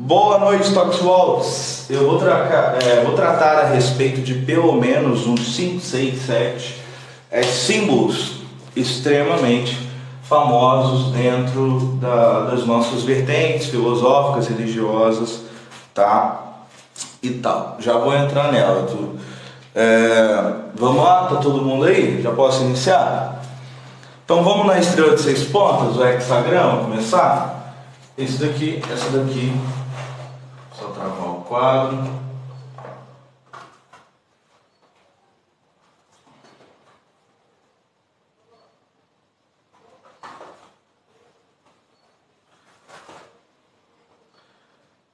Boa noite, Toxwalks. Eu vou tratar a respeito de pelo menos uns 5, 6, 7 símbolos extremamente famosos dentro das nossas vertentes filosóficas, religiosas, tá? E tal. Já vou entrar nela. Vamos lá? Tá todo mundo aí? Já posso iniciar? Então vamos na estrela de 6 pontas, o hexagrama, começar? Essa daqui, só travar o quadro.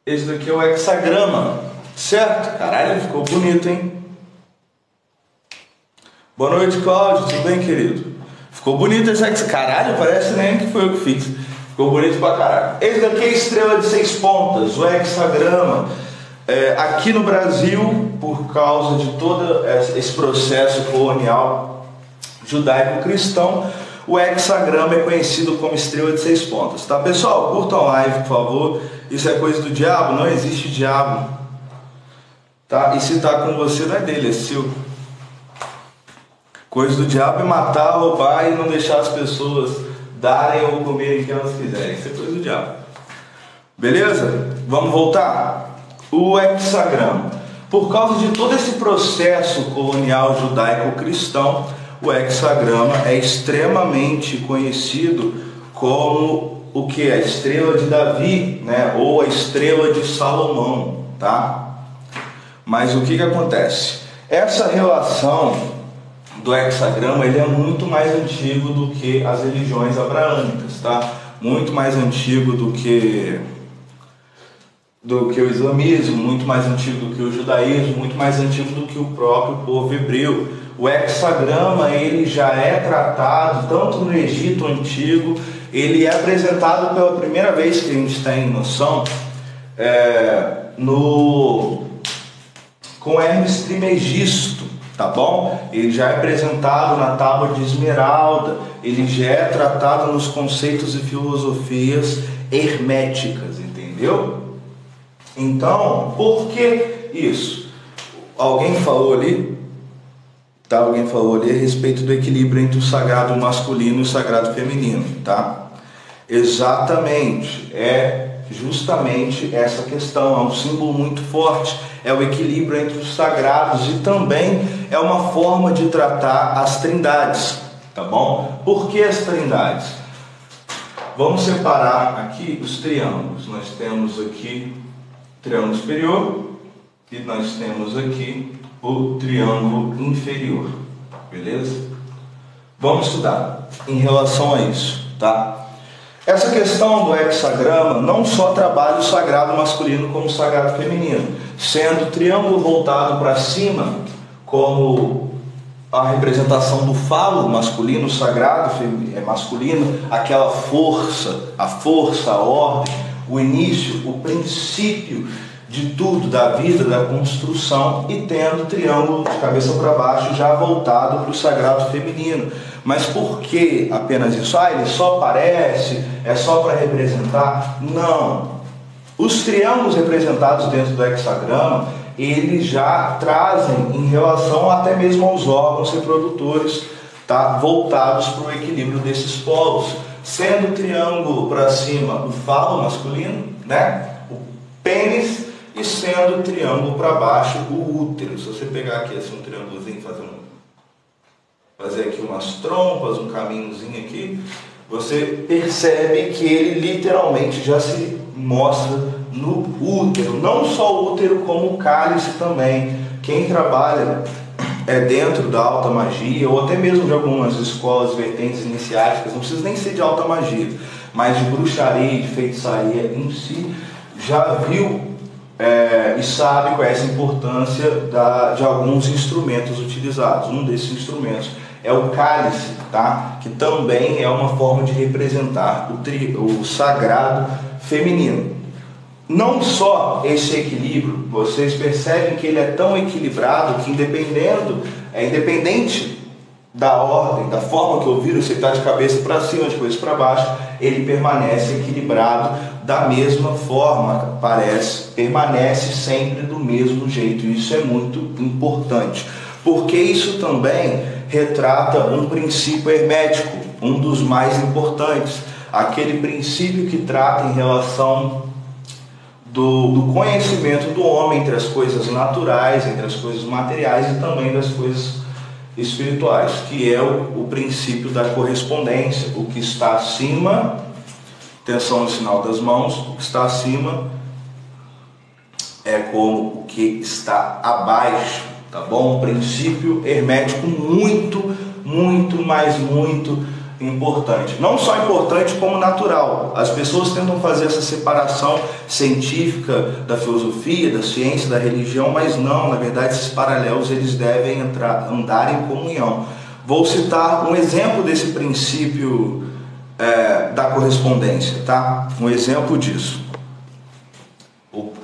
Esse daqui é o hexagrama, certo? Caralho, ficou bonito, hein? Boa noite, Cláudio, tudo bem, querido? Ficou bonito esse hexagrama. Caralho, parece nem que foi eu que fiz. Ficou bonito pra caralho. Esse daqui é a estrela de 6 pontas, o hexagrama. Aqui no Brasil, por causa de todo esse processo colonial judaico-cristão, o hexagrama é conhecido como estrela de 6 pontas. Tá, pessoal? Curtam a live, por favor. Isso é coisa do diabo? Não existe diabo. Tá? E se tá com você, não é dele, é seu. Coisa do diabo é matar, roubar e não deixar as pessoas darem ou comerem o que elas quiserem. Isso é coisa do diabo. Beleza? Vamos voltar? O hexagrama. Por causa de todo esse processo colonial judaico-cristão, o hexagrama é extremamente conhecido como o que? A estrela de Davi, né? Ou a estrela de Salomão, tá? Mas o que acontece? Essa relação do hexagrama, ele é muito mais antigo do que as religiões abraâmicas, tá? Muito mais antigo do que o islamismo, muito mais antigo do que o judaísmo, muito mais antigo do que o próprio povo hebreu. O hexagrama, ele já é tratado tanto no Egito Antigo, ele é apresentado pela primeira vez que a gente tem noção com Hermes Trismegisto, tá bom? Ele já é apresentado na Tábua de Esmeralda, ele já é tratado nos conceitos e filosofias herméticas, entendeu? Então, por que isso? Alguém falou ali a respeito do equilíbrio entre o sagrado masculino e o sagrado feminino, tá? Exatamente, é justamente essa questão, é um símbolo muito forte, é o equilíbrio entre os sagrados e também é uma forma de tratar as trindades, tá bom? Por que as trindades? Vamos separar aqui os triângulos. Nós temos aqui o triângulo superior e nós temos aqui o triângulo inferior, beleza? Vamos estudar em relação a isso, tá? Essa questão do hexagrama não só trabalha o sagrado masculino como o sagrado feminino, sendo o triângulo voltado para cima como a representação do falo masculino, o sagrado masculino, aquela força, a ordem, o início, o princípio de tudo, da vida, da construção, e tendo o triângulo de cabeça para baixo já voltado para o sagrado feminino. Mas por que apenas isso? Ele só aparece, é só para representar? Não. Os triângulos representados dentro do hexagrama, eles já trazem em relação até mesmo aos órgãos reprodutores, tá? Voltados para o equilíbrio desses polos. Sendo o triângulo para cima o falo masculino, né? O pênis, e sendo o triângulo para baixo o útero. Se você pegar aqui assim um triângulozinho, fazer aqui umas trompas, um caminhozinho aqui, você percebe que ele literalmente já se mostra no útero. Não só o útero, como o cálice também. Quem trabalha dentro da alta magia, ou até mesmo de algumas escolas, vertentes iniciáticas, não precisa nem ser de alta magia, mas de bruxaria e de feitiçaria em si, já viu e sabe qual é essa importância de alguns instrumentos utilizados. Um desses instrumentos é o cálice, tá? Que também é uma forma de representar o sagrado feminino. Não só esse equilíbrio, vocês percebem que ele é tão equilibrado que independente da ordem, da forma que eu viro, se ele está de cabeça para cima, de cabeça para baixo, ele permanece equilibrado da mesma forma, permanece sempre do mesmo jeito. Isso é muito importante, porque isso também retrata um princípio hermético, um dos mais importantes, aquele princípio que trata em relação do conhecimento do homem entre as coisas naturais, entre as coisas materiais e também das coisas espirituais, que é o princípio da correspondência. O que está acima, atenção no sinal das mãos, o que está acima é como o que está abaixo, tá bom? Um princípio hermético muito importante. Não só importante como natural. As pessoas tentam fazer essa separação científica da filosofia, da ciência, da religião, mas não, na verdade esses paralelos eles devem andar em comunhão. Vou citar um exemplo desse princípio da correspondência, tá? Um exemplo disso.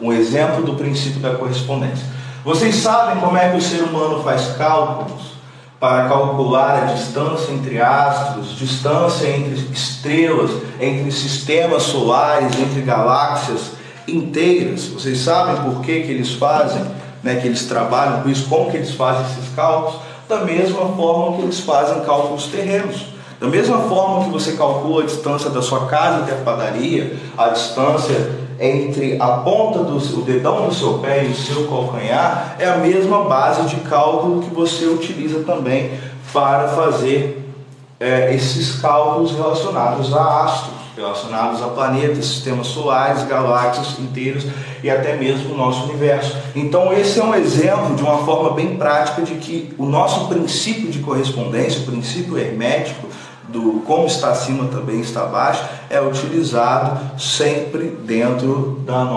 Um exemplo do princípio da correspondência. Vocês sabem como é que o ser humano faz cálculos para calcular a distância entre astros, distância entre estrelas, entre sistemas solares, entre galáxias inteiras? Vocês sabem por que eles fazem, né, que eles trabalham com isso, como que eles fazem esses cálculos? Da mesma forma que eles fazem cálculos terrenos. Da mesma forma que você calcula a distância da sua casa até a padaria, a distância entre a ponta o dedão do seu pé e o seu calcanhar, é a mesma base de cálculo que você utiliza também para fazer esses cálculos relacionados a astros, relacionados a planetas, sistemas solares, galáxias inteiras e até mesmo o nosso universo. Então esse é um exemplo de uma forma bem prática de que o nosso princípio de correspondência, o princípio hermético, do como está acima também está abaixo, é utilizado sempre dentro das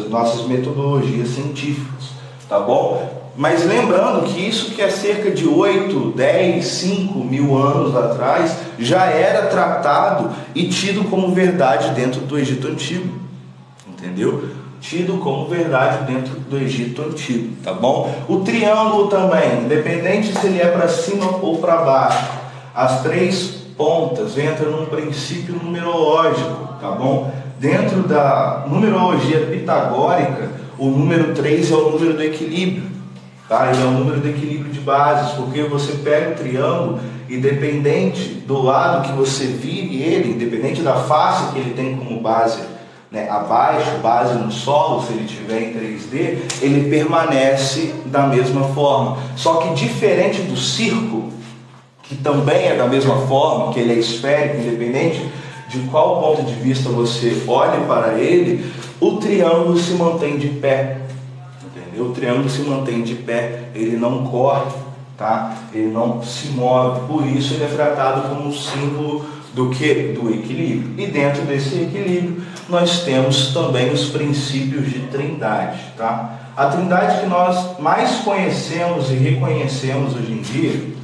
nossas metodologias científicas, tá bom? Mas lembrando que isso que é cerca de 8, 10, 5 mil anos atrás, já era tratado e tido como verdade dentro do Egito Antigo, entendeu? Tido como verdade dentro do Egito Antigo, tá bom? O triângulo também, independente se ele é para cima ou para baixo, as três pontas entram num princípio numerológico, tá bom? Dentro da numerologia pitagórica, o número 3 é o número do equilíbrio, tá? Ele é o número do equilíbrio de bases, porque você pega o triângulo, independente do lado que você vire ele, independente da face que ele tem como base, né, abaixo, base no solo, se ele estiver em 3D, ele permanece da mesma forma. Só que diferente do círculo, que também é da mesma forma, que ele é esférico, independente de qual ponto de vista você olhe para ele, o triângulo se mantém de pé, entendeu? O triângulo se mantém de pé, ele não corre, tá? Ele não se move, por isso ele é tratado como um símbolo do que? Do equilíbrio. E dentro desse equilíbrio nós temos também os princípios de trindade, tá? A trindade que nós mais conhecemos e reconhecemos hoje em dia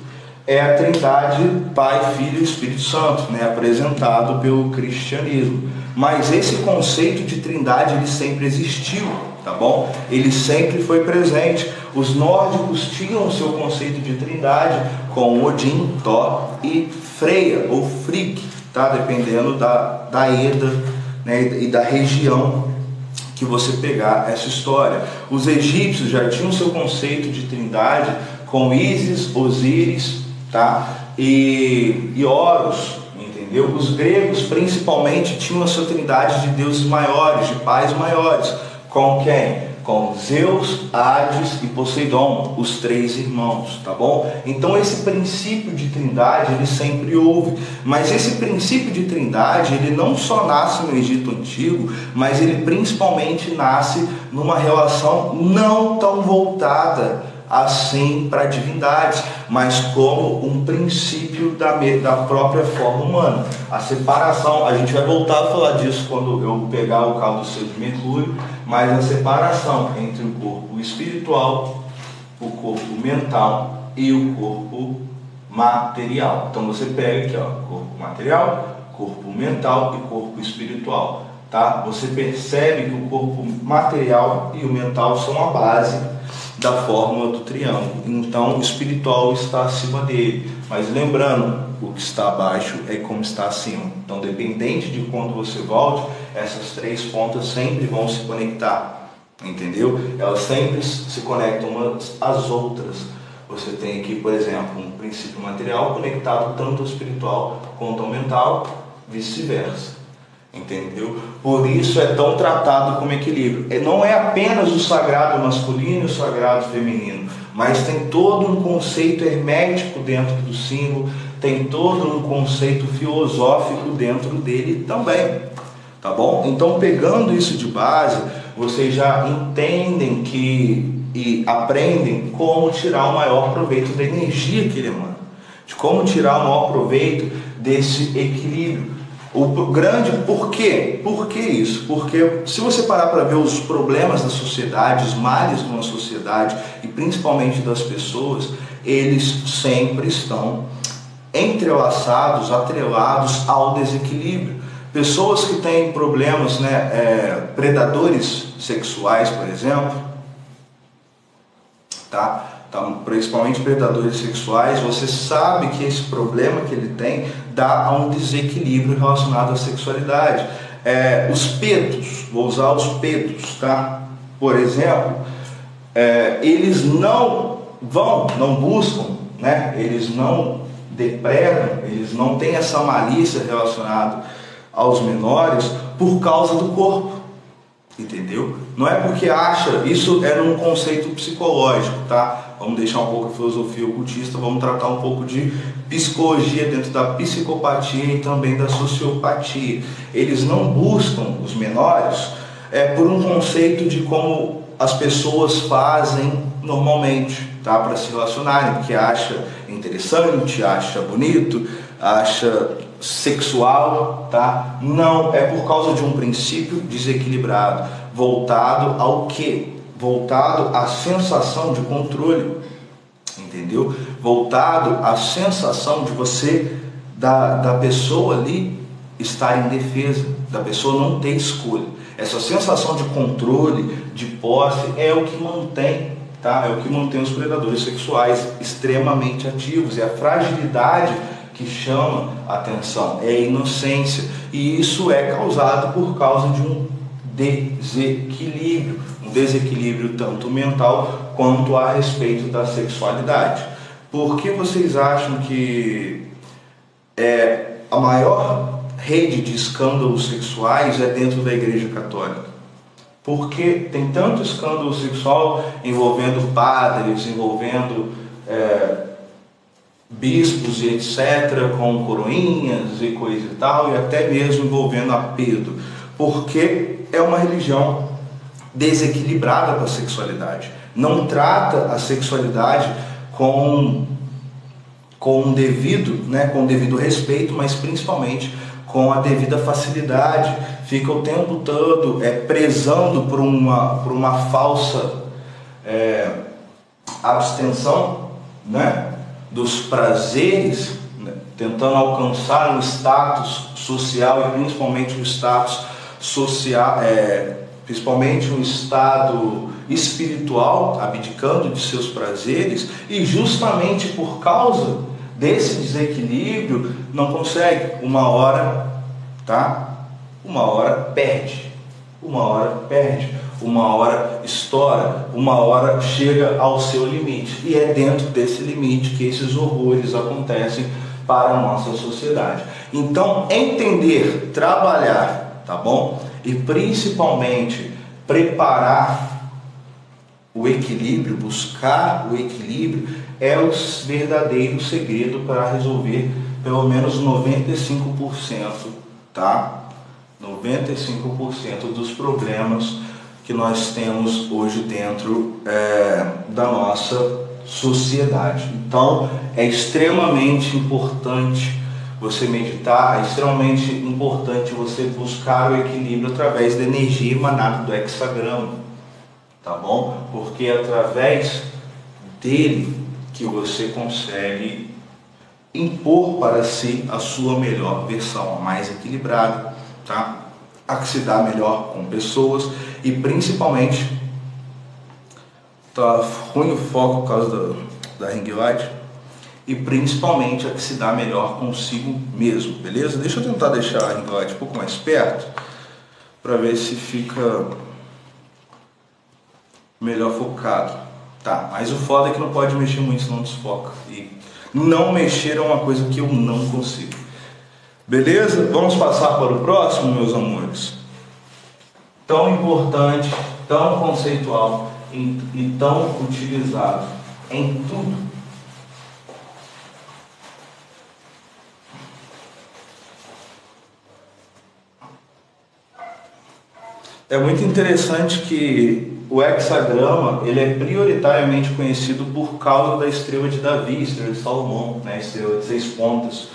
é a trindade Pai, Filho e Espírito Santo, né, apresentado pelo cristianismo. Mas esse conceito de trindade ele sempre existiu, tá bom? Ele sempre foi presente. Os nórdicos tinham o seu conceito de trindade com Odin, Thor e Freya ou Frigg, tá? Dependendo da Eda, né, e da região que você pegar essa história. Os egípcios já tinham o seu conceito de trindade com Ísis, Osíris, tá? E Horus, entendeu? Os gregos principalmente tinham a sua trindade de deuses maiores, de pais maiores. Com quem? Com Zeus, Hades e Poseidon, os três irmãos, tá bom? Então esse princípio de trindade ele sempre houve, mas esse princípio de trindade ele não só nasce no Egito Antigo, mas ele principalmente nasce numa relação não tão voltada assim para divindades, mas como um princípio da própria forma humana. A separação, a gente vai voltar a falar disso quando eu pegar o caldo seu de Mercúrio, mas a separação entre o corpo espiritual, o corpo mental e o corpo material. Então você pega aqui, ó, corpo material, corpo mental e corpo espiritual, tá? Você percebe que o corpo material e o mental são a base da fórmula do triângulo. Então o espiritual está acima dele. Mas lembrando, o que está abaixo é como está acima. Então, dependente de quando você volte, essas três pontas sempre vão se conectar, entendeu? Elas sempre se conectam umas às outras. Você tem aqui, por exemplo, um princípio material conectado tanto ao espiritual quanto ao mental, vice-versa, entendeu? Por isso é tão tratado como equilíbrio. Não é apenas o sagrado masculino e o sagrado feminino, mas tem todo um conceito hermético dentro do símbolo, tem todo um conceito filosófico dentro dele também, tá bom? Então, pegando isso de base, vocês já entendem e aprendem como tirar o maior proveito da energia que ele emana, de como tirar o maior proveito desse equilíbrio. O grande porquê? Por que isso? Porque se você parar para ver os problemas da sociedade, os males de uma sociedade e principalmente das pessoas, eles sempre estão entrelaçados, atrelados ao desequilíbrio. Pessoas que têm problemas, predadores sexuais, por exemplo, tá? Então, principalmente predadores sexuais, você sabe que esse problema que ele tem dá a um desequilíbrio relacionado à sexualidade. Os pedos, vou usar os pedos, tá? Por exemplo, eles não buscam, né? Eles não depredam, eles não têm essa malícia relacionada aos menores por causa do corpo. Entendeu? Não é porque acha, isso é num conceito psicológico, tá? Vamos deixar um pouco a filosofia ocultista, vamos tratar um pouco de psicologia dentro da psicopatia e também da sociopatia. Eles não buscam os menores por um conceito de como as pessoas fazem normalmente, tá? Para se relacionarem, porque acha interessante, acha bonito, acha sexual, tá? Não, é por causa de um princípio desequilibrado, voltado ao quê? Voltado à sensação de controle, entendeu? Voltado à sensação de você, da pessoa ali estar em defesa, da pessoa não ter escolha. Essa sensação de controle, de posse, é o que mantém, tá? É o que mantém os predadores sexuais extremamente ativos, é a fragilidade que chama a atenção, é a inocência, e isso é causado por causa de um desequilíbrio tanto mental quanto a respeito da sexualidade. Por que vocês acham que a maior rede de escândalos sexuais é dentro da Igreja Católica? Porque tem tanto escândalo sexual envolvendo padres, envolvendo bispos e etc., com coroinhas e coisa e tal, e até mesmo envolvendo a Pedro, porque é uma religião desequilibrada para a sexualidade, não trata a sexualidade com o devido respeito, mas principalmente com a devida facilidade, fica o tempo todo prezando por uma falsa abstenção, né, dos prazeres, né, tentando alcançar um status social e principalmente um status social, principalmente um estado espiritual, abdicando de seus prazeres, e justamente por causa desse desequilíbrio não consegue. Uma hora perde, uma hora estoura, uma hora chega ao seu limite, e é dentro desse limite que esses horrores acontecem para a nossa sociedade. Então, entender, trabalhar, tá bom? E principalmente preparar o equilíbrio, buscar o equilíbrio, é o verdadeiro segredo para resolver pelo menos 95%, tá? 95% dos problemas que nós temos hoje dentro da nossa sociedade. Então, é extremamente importante você meditar, é extremamente importante você buscar o equilíbrio através da energia emanada do hexagrama, tá bom? Porque é através dele que você consegue impor para si a sua melhor versão, a mais equilibrada, tá? A que se dá melhor com pessoas, e principalmente tá ruim o foco por causa da ring light. e principalmente a que se dá melhor consigo mesmo, beleza? Deixa eu tentar deixar a ring light um pouco mais perto para ver se fica melhor focado. Tá, mas o foda é que não pode mexer muito, senão desfoca. E não mexer é uma coisa que eu não consigo. Beleza? Vamos passar para o próximo, meus amores. Tão importante, tão conceitual e tão utilizado em tudo. É muito interessante que o hexagrama ele é prioritariamente conhecido por causa da estrela de Davi, estrela de Salomão, né? Estrela de 6 pontas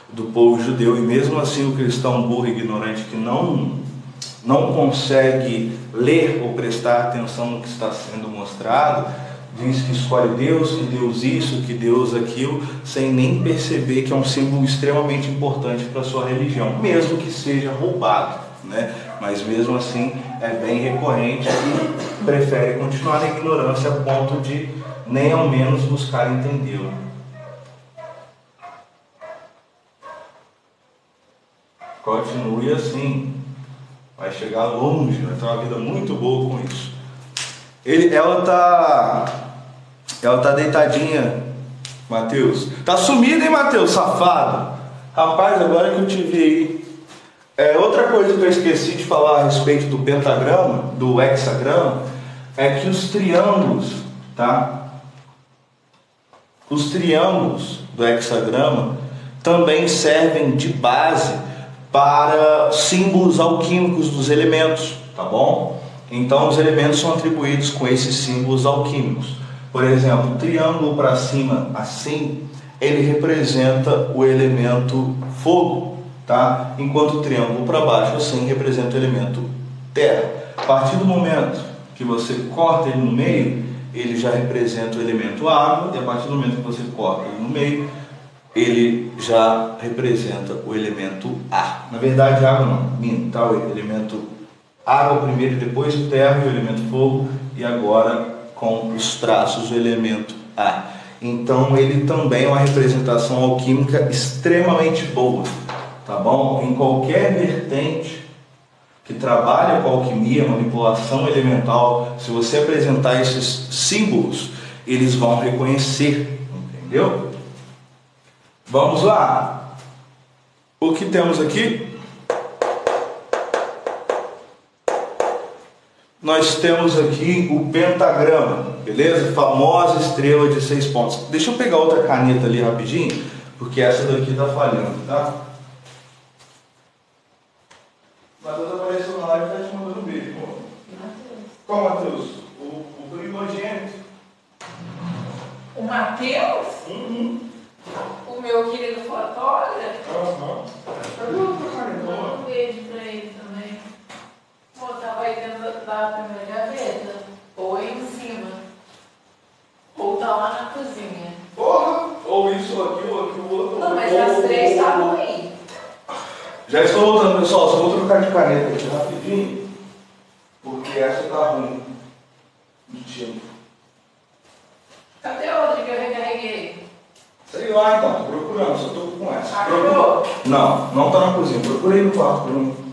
do povo judeu. E mesmo assim o cristão burro e ignorante que não consegue ler ou prestar atenção no que está sendo mostrado, diz que escolhe Deus, que Deus isso, que Deus aquilo, sem nem perceber que é um símbolo extremamente importante para a sua religião, mesmo que seja roubado, né? Mas mesmo assim é bem recorrente e prefere continuar na ignorância a ponto de nem ao menos buscar entendê-lo. Continue assim, vai chegar longe, vai ter uma vida muito boa com isso. Ela tá deitadinha, Mateus. Tá sumido, hein, Mateus, safado? Rapaz, agora que eu te vi aí. Outra coisa que eu esqueci de falar a respeito do pentagrama, do hexagrama, é que os triângulos, tá? Os triângulos do hexagrama também servem de base para símbolos alquímicos dos elementos, tá bom? Então os elementos são atribuídos com esses símbolos alquímicos. Por exemplo, o triângulo para cima, assim, ele representa o elemento fogo, tá? Enquanto o triângulo para baixo, assim, representa o elemento terra. A partir do momento que você corta ele no meio, ele já representa o elemento água, e a partir do momento que você corta ele no meio, ele já representa o elemento ar. Na verdade, água não, tá? O elemento água primeiro, depois o terra e o elemento fogo, e agora com os traços o elemento ar. Então ele também é uma representação alquímica extremamente boa, tá bom? Em qualquer vertente que trabalha com alquimia, manipulação elemental, se você apresentar esses símbolos, eles vão reconhecer, entendeu? Vamos lá. O que temos aqui? Nós temos aqui o pentagrama, beleza? Famosa estrela de 6 pontos. Deixa eu pegar outra caneta ali rapidinho, porque essa daqui tá falhando, tá? Matheus apareceu na live e tá te mandando um beijo, pô. Qual Matheus? O primogênito. O Matheus? Uhum. O meu querido fotógrafo? Aham. Cadê outra caneta? Manda um beijo pra ele também. Pô, tava aí dentro da primeira gaveta. Ou aí em cima. Ou tá lá na cozinha. Porra! Ou isso, ou aquilo, ou aquilo, outro. Não, mas as três estavam aí. Já estou voltando, pessoal. Só vou trocar de caneta aqui rapidinho, porque essa tá ruim de tinta. Cadê a outra que eu recarreguei? Sei lá então, tô procurando, só tô com essa. Achou? Não tá na cozinha. Procurei no quarto por um.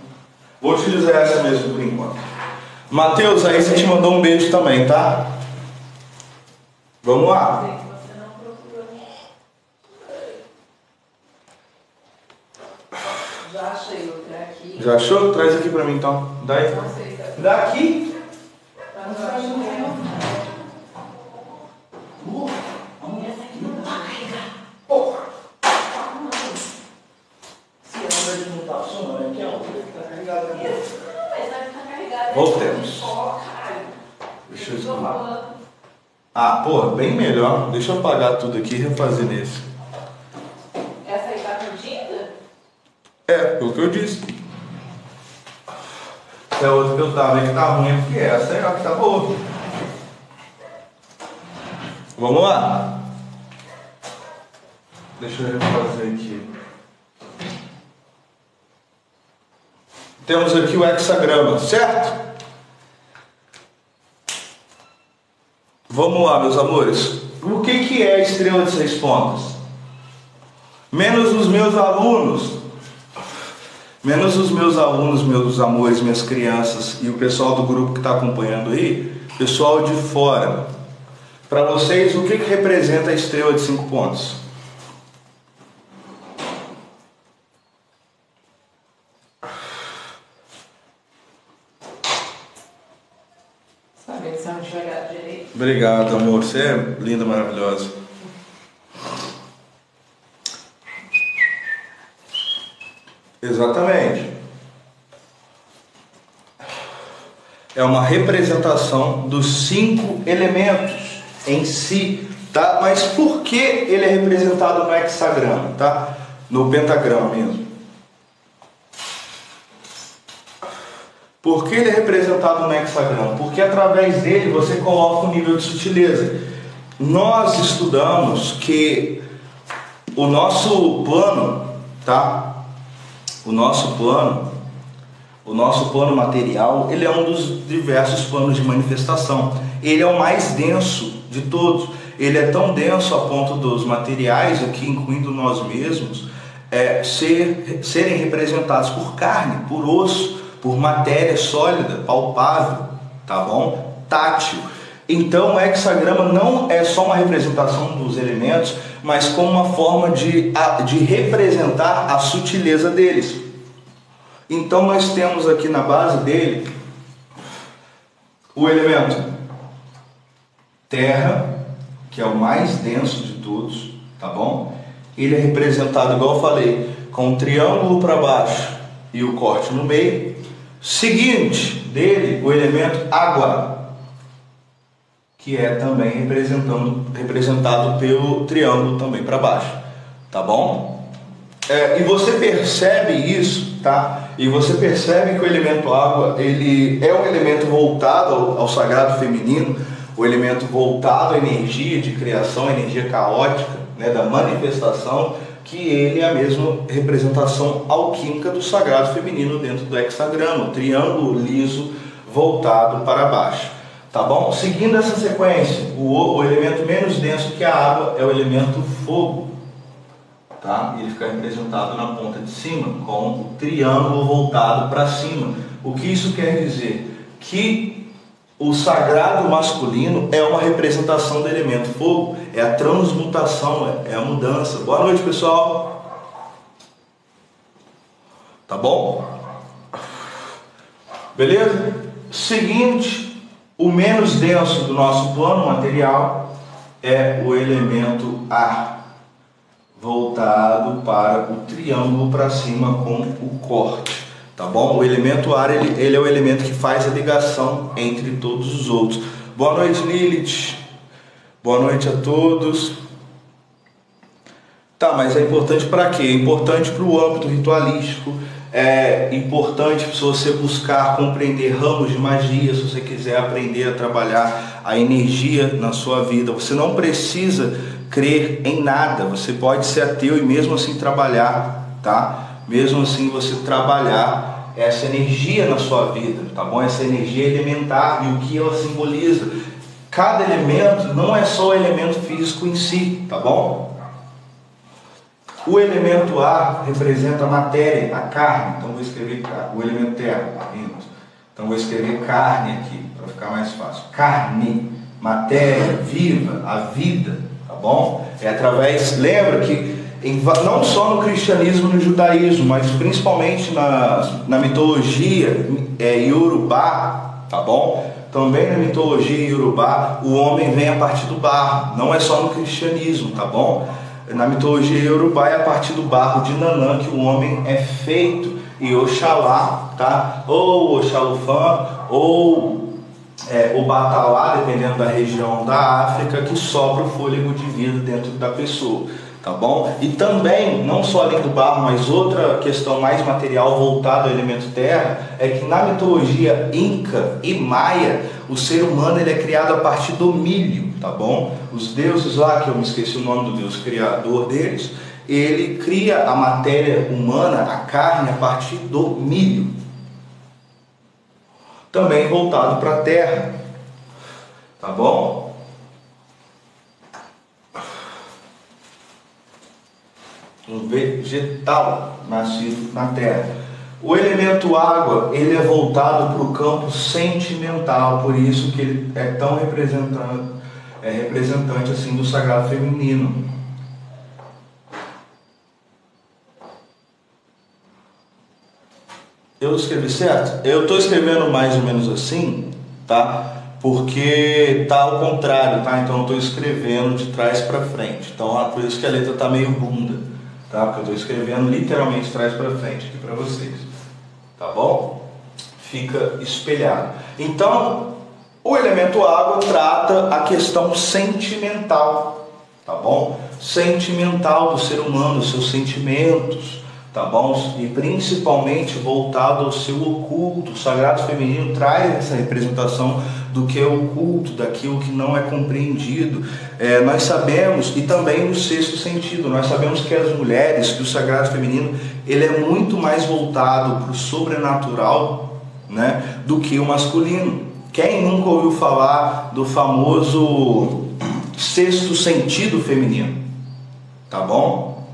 Vou utilizar essa mesmo por enquanto. Matheus, aí você te mandou um beijo também, tá? Vamos lá. Você não procurou. Já achei outra aqui. Já achou? Traz aqui pra mim então. Daí. Não sei se é. Daqui. Mas eu acho que Porra! Se a câmera não tá funcionando, aqui é outra que tá carregada. Voltemos. Deixa eu explicar. Ah, porra, bem melhor. Deixa eu apagar tudo aqui e refazer nesse. Essa aí tá perdida? É o que eu disse. Se é outra que eu tava aí que tá ruim, é porque essa é a que tá boa. Vamos lá. Deixa eu refazer aqui. Temos aqui o hexagrama, certo? Vamos lá, meus amores. O que é a estrela de 6 pontas? Menos os meus alunos. Menos os meus alunos, meus amores, minhas crianças e o pessoal do grupo que está acompanhando aí, pessoal de fora. Para vocês, o que representa a estrela de 5 pontos? Saber que você não tinha olhado direito. Obrigado, amor. Você é linda, maravilhosa. Exatamente. É uma representação dos 5 elementos em si, tá? Mas por que ele é representado no hexagrama, tá? No pentagrama mesmo. Por que ele é representado no hexagrama? Porque através dele você coloca um nível de sutileza. Nós estudamos que o nosso plano, tá? O nosso plano material, ele é um dos diversos planos de manifestação. Ele é o mais denso de todos. Ele é tão denso a ponto dos materiais, aqui incluindo nós mesmos, serem representados por carne, por osso, por matéria sólida, palpável, tá bom? Tátil. Então o hexagrama não é só uma representação dos elementos, mas como uma forma de representar a sutileza deles. Então nós temos aqui na base dele o elemento terra, que é o mais denso de todos, tá bom? Ele é representado, igual eu falei, com um triângulo para baixo e o corte no meio. Seguinte dele, o elemento água, que é também representado pelo triângulo também para baixo, tá bom? E você percebe isso, tá? E você percebe que o elemento água, ele é um elemento voltado ao sagrado feminino, o elemento voltado à energia de criação, energia caótica, né, da manifestação, que ele é a mesma representação alquímica do sagrado feminino dentro do hexagrama, o triângulo liso voltado para baixo. Tá bom? Seguindo essa sequência, o elemento menos denso que a água é o elemento fogo. Tá? Ele fica representado na ponta de cima com o triângulo voltado para cima. O que isso quer dizer? Que o sagrado masculino é uma representação do elemento fogo, é a transmutação, é a mudança. Boa noite, pessoal. Tá bom? Beleza? Seguinte, o menos denso do nosso plano material é o elemento ar, voltado para o triângulo para cima com o corte, tá bom? O elemento ar, ele é o elemento que faz a ligação entre todos os outros. Boa noite, Lilith. Boa noite a todos. Tá, mas é importante para quê? É importante para o âmbito ritualístico, é importante se você buscar compreender ramos de magia, se você quiser aprender a trabalhar a energia na sua vida. Você não precisa crer em nada, você pode ser ateu e mesmo assim trabalhar, tá? Mesmo assim você trabalhar essa energia na sua vida, tá bom? Essa energia elementar e o que ela simboliza. Cada elemento não é só o elemento físico em si, tá bom? O elemento ar representa a matéria, a carne, então vou escrever o elemento terra, então vou escrever carne aqui, para ficar mais fácil. Carne, matéria, viva, a vida, tá bom? É através, lembra que não só no cristianismo e no judaísmo, mas principalmente na mitologia iorubá, tá bom? Também na mitologia iorubá, o homem vem a partir do barro, não é só no cristianismo, tá bom? Na mitologia iorubá é a partir do barro de Nanã que o homem é feito, e Oxalá, tá? Ou Oxalufã, ou o Batalá, dependendo da região da África, que sopra o fôlego de vida dentro da pessoa, tá bom? E também, não só além do barro, mas outra questão mais material voltada ao elemento terra, é que na mitologia inca e maia, o ser humano ele é criado a partir do milho, tá bom? Os deuses lá, que eu me esqueci o nome do deus criador deles, ele cria a matéria humana, a carne, a partir do milho. Também voltado para a terra, tá bom? um vegetal nascido na terra. O elemento água, ele é voltado para o campo sentimental, por isso que ele é tão representante assim do sagrado feminino. Eu escrevi certo? Eu estou escrevendo mais ou menos assim, tá? Porque tá ao contrário, tá? Então eu estou escrevendo de trás para frente. Então por isso que a letra tá meio bunda, tá? Porque eu estou escrevendo literalmente de trás para frente aqui para vocês, tá bom? Fica espelhado. Então o elemento água trata a questão sentimental, tá bom? Sentimental do ser humano, os seus sentimentos, tá bom? E principalmente voltado ao seu oculto. O sagrado feminino traz essa representação do que é oculto, daquilo que não é compreendido. Nós sabemos, e também no sexto sentido, nós sabemos que as mulheres, que o sagrado feminino, ele é muito mais voltado para o sobrenatural, né, do que o masculino. Quem nunca ouviu falar do famoso sexto sentido feminino? Tá bom?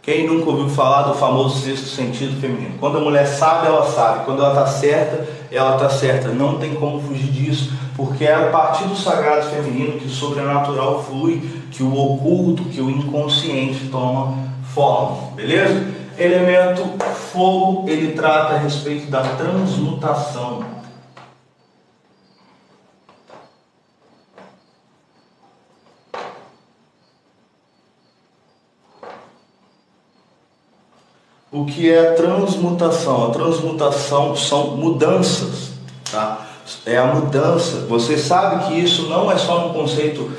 Quem nunca ouviu falar do famoso sexto sentido feminino? Quando a mulher sabe, ela sabe. Quando ela está certa, ela está certa. Não tem como fugir disso, porque é a partir do sagrado feminino que o sobrenatural flui, que o oculto, que o inconsciente toma forma. Beleza? Elemento fogo, ele trata a respeito da transmutação. O que é transmutação? A transmutação são mudanças, tá? É a mudança. Você sabe que isso não é só um conceito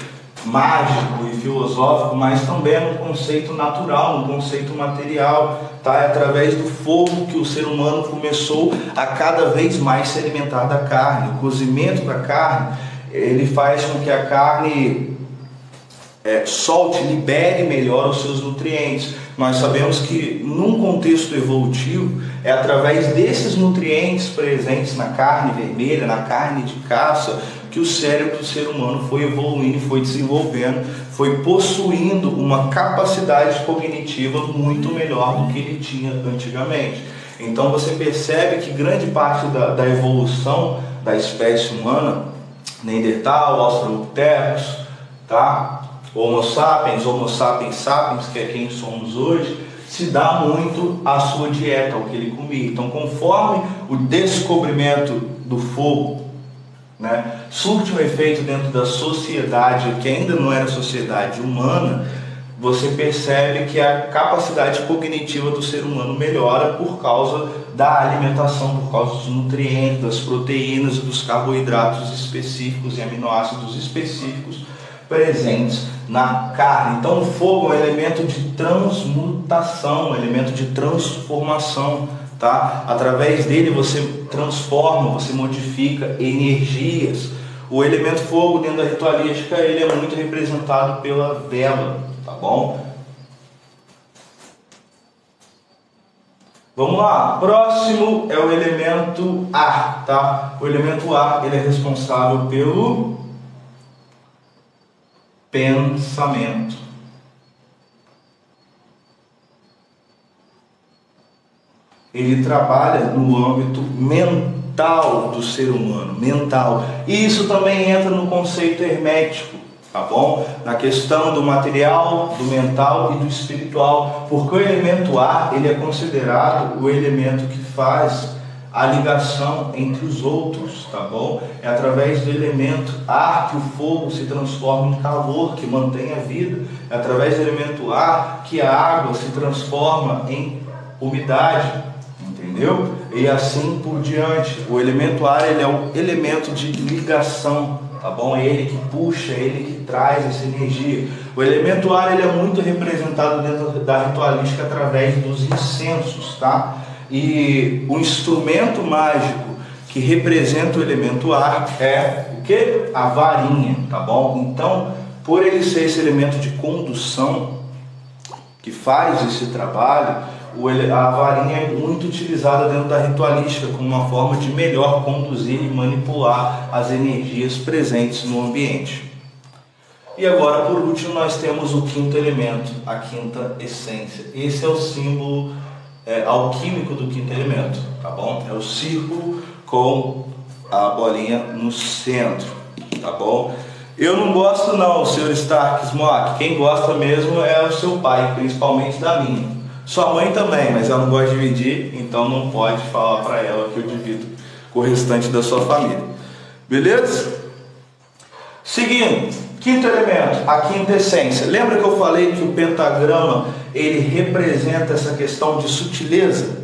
mágico e filosófico, mas também é um conceito natural, um conceito material, tá? É através do fogo que o ser humano começou a cada vez mais se alimentar da carne. O cozimento da carne, ele faz com que a carne solte, libere melhor os seus nutrientes. Nós sabemos que num contexto evolutivo é através desses nutrientes presentes na carne vermelha, na carne de caça, que o cérebro do ser humano foi evoluindo, foi desenvolvendo, foi possuindo uma capacidade cognitiva muito melhor do que ele tinha antigamente. Então você percebe que grande parte da evolução da espécie humana, Neandertal, Australopithecus, tá? Homo sapiens sapiens, que é quem somos hoje, se dá muito à sua dieta, ao que ele comia. Então, conforme o descobrimento do fogo, né, surte um efeito dentro da sociedade, que ainda não era sociedade humana, você percebe que a capacidade cognitiva do ser humano melhora por causa da alimentação, por causa dos nutrientes, das proteínas, dos carboidratos específicos e aminoácidos específicos presentes na carne. Então o fogo é um elemento de transmutação, um elemento de transformação, tá? Através dele você transforma, você modifica energias. O elemento fogo dentro da ritualística, ele é muito representado pela vela, tá bom? Vamos lá, próximo é o elemento ar, tá? O elemento ar, ele é responsável pelo pensamento. Ele trabalha no âmbito mental do ser humano, mental. E isso também entra no conceito hermético, tá bom? Na questão do material, do mental e do espiritual, porque o elemento ar, ele é considerado o elemento que faz a ligação entre os outros, tá bom? É através do elemento ar que o fogo se transforma em calor, que mantém a vida. É através do elemento ar que a água se transforma em umidade, entendeu? E assim por diante. O elemento ar, ele é um elemento de ligação, tá bom? É ele que puxa, é ele que traz essa energia. O elemento ar, ele é muito representado dentro da ritualística através dos incensos, tá? E o instrumento mágico que representa o elemento ar é o que? A varinha, tá bom? Então, por ele ser esse elemento de condução que faz esse trabalho, a varinha é muito utilizada dentro da ritualística como uma forma de melhor conduzir e manipular as energias presentes no ambiente. E agora, por último, nós temos o quinto elemento, a quinta essência. Esse é o símbolo alquímico do quinto elemento, tá bom? É o círculo com a bolinha no centro, tá bom? Eu não gosto não, Sr. Stark Smoke. Quem gosta mesmo é o seu pai, principalmente da minha. Sua mãe também, mas ela não gosta de dividir, então não pode falar para ela que eu divido com o restante da sua família. Beleza? Seguindo. Quinto elemento, a quinta essência. Lembra que eu falei que o pentagrama ele representa essa questão de sutileza?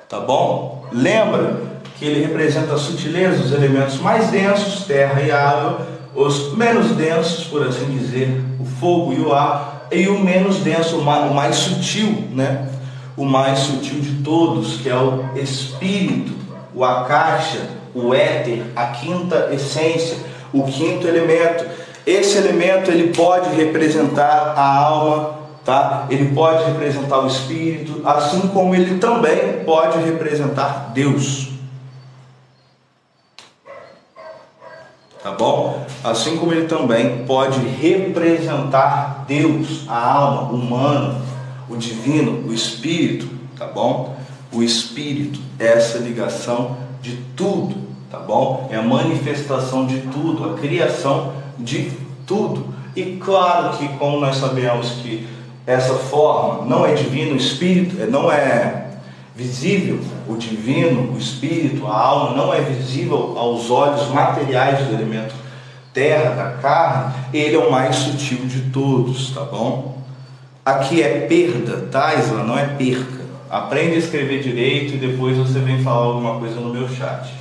Tá bom? Lembra que ele representa a sutileza, os elementos mais densos, terra e água, os menos densos, por assim dizer, o fogo e o ar, e o menos denso, o mais sutil, né? O mais sutil de todos, que é o espírito, o akasha, o éter, a quinta essência, o quinto elemento. Esse elemento ele pode representar a alma, tá? Ele pode representar o espírito, assim como ele também pode representar Deus. Tá bom? Assim como ele também pode representar Deus, a alma, o humano, o divino, o espírito, tá bom? O espírito é essa ligação de tudo, tá bom? É a manifestação de tudo, a criação de tudo. E claro que, como nós sabemos que essa forma não é divino, o espírito não é visível, o divino, o espírito, a alma não é visível aos olhos materiais do elemento terra, da carne, ele é o mais sutil de todos, tá bom? Aqui é perda, tá, Isla? Não é perca. Aprende a escrever direito e depois você vem falar alguma coisa no meu chat.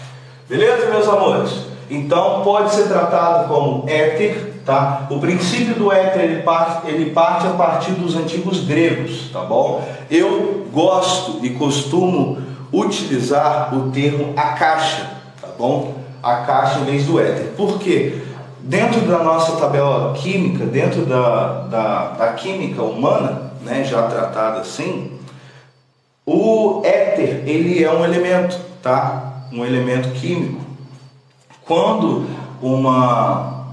Beleza, meus amores? Então pode ser tratado como éter, tá? O princípio do éter ele parte a partir dos antigos gregos, tá bom? Eu gosto e costumo utilizar o termo akasha, tá bom? Akasha em vez do éter. Por quê? Dentro da nossa tabela química, dentro da química humana, né, já tratada assim, o éter ele é um elemento, tá? Um elemento químico. Quando uma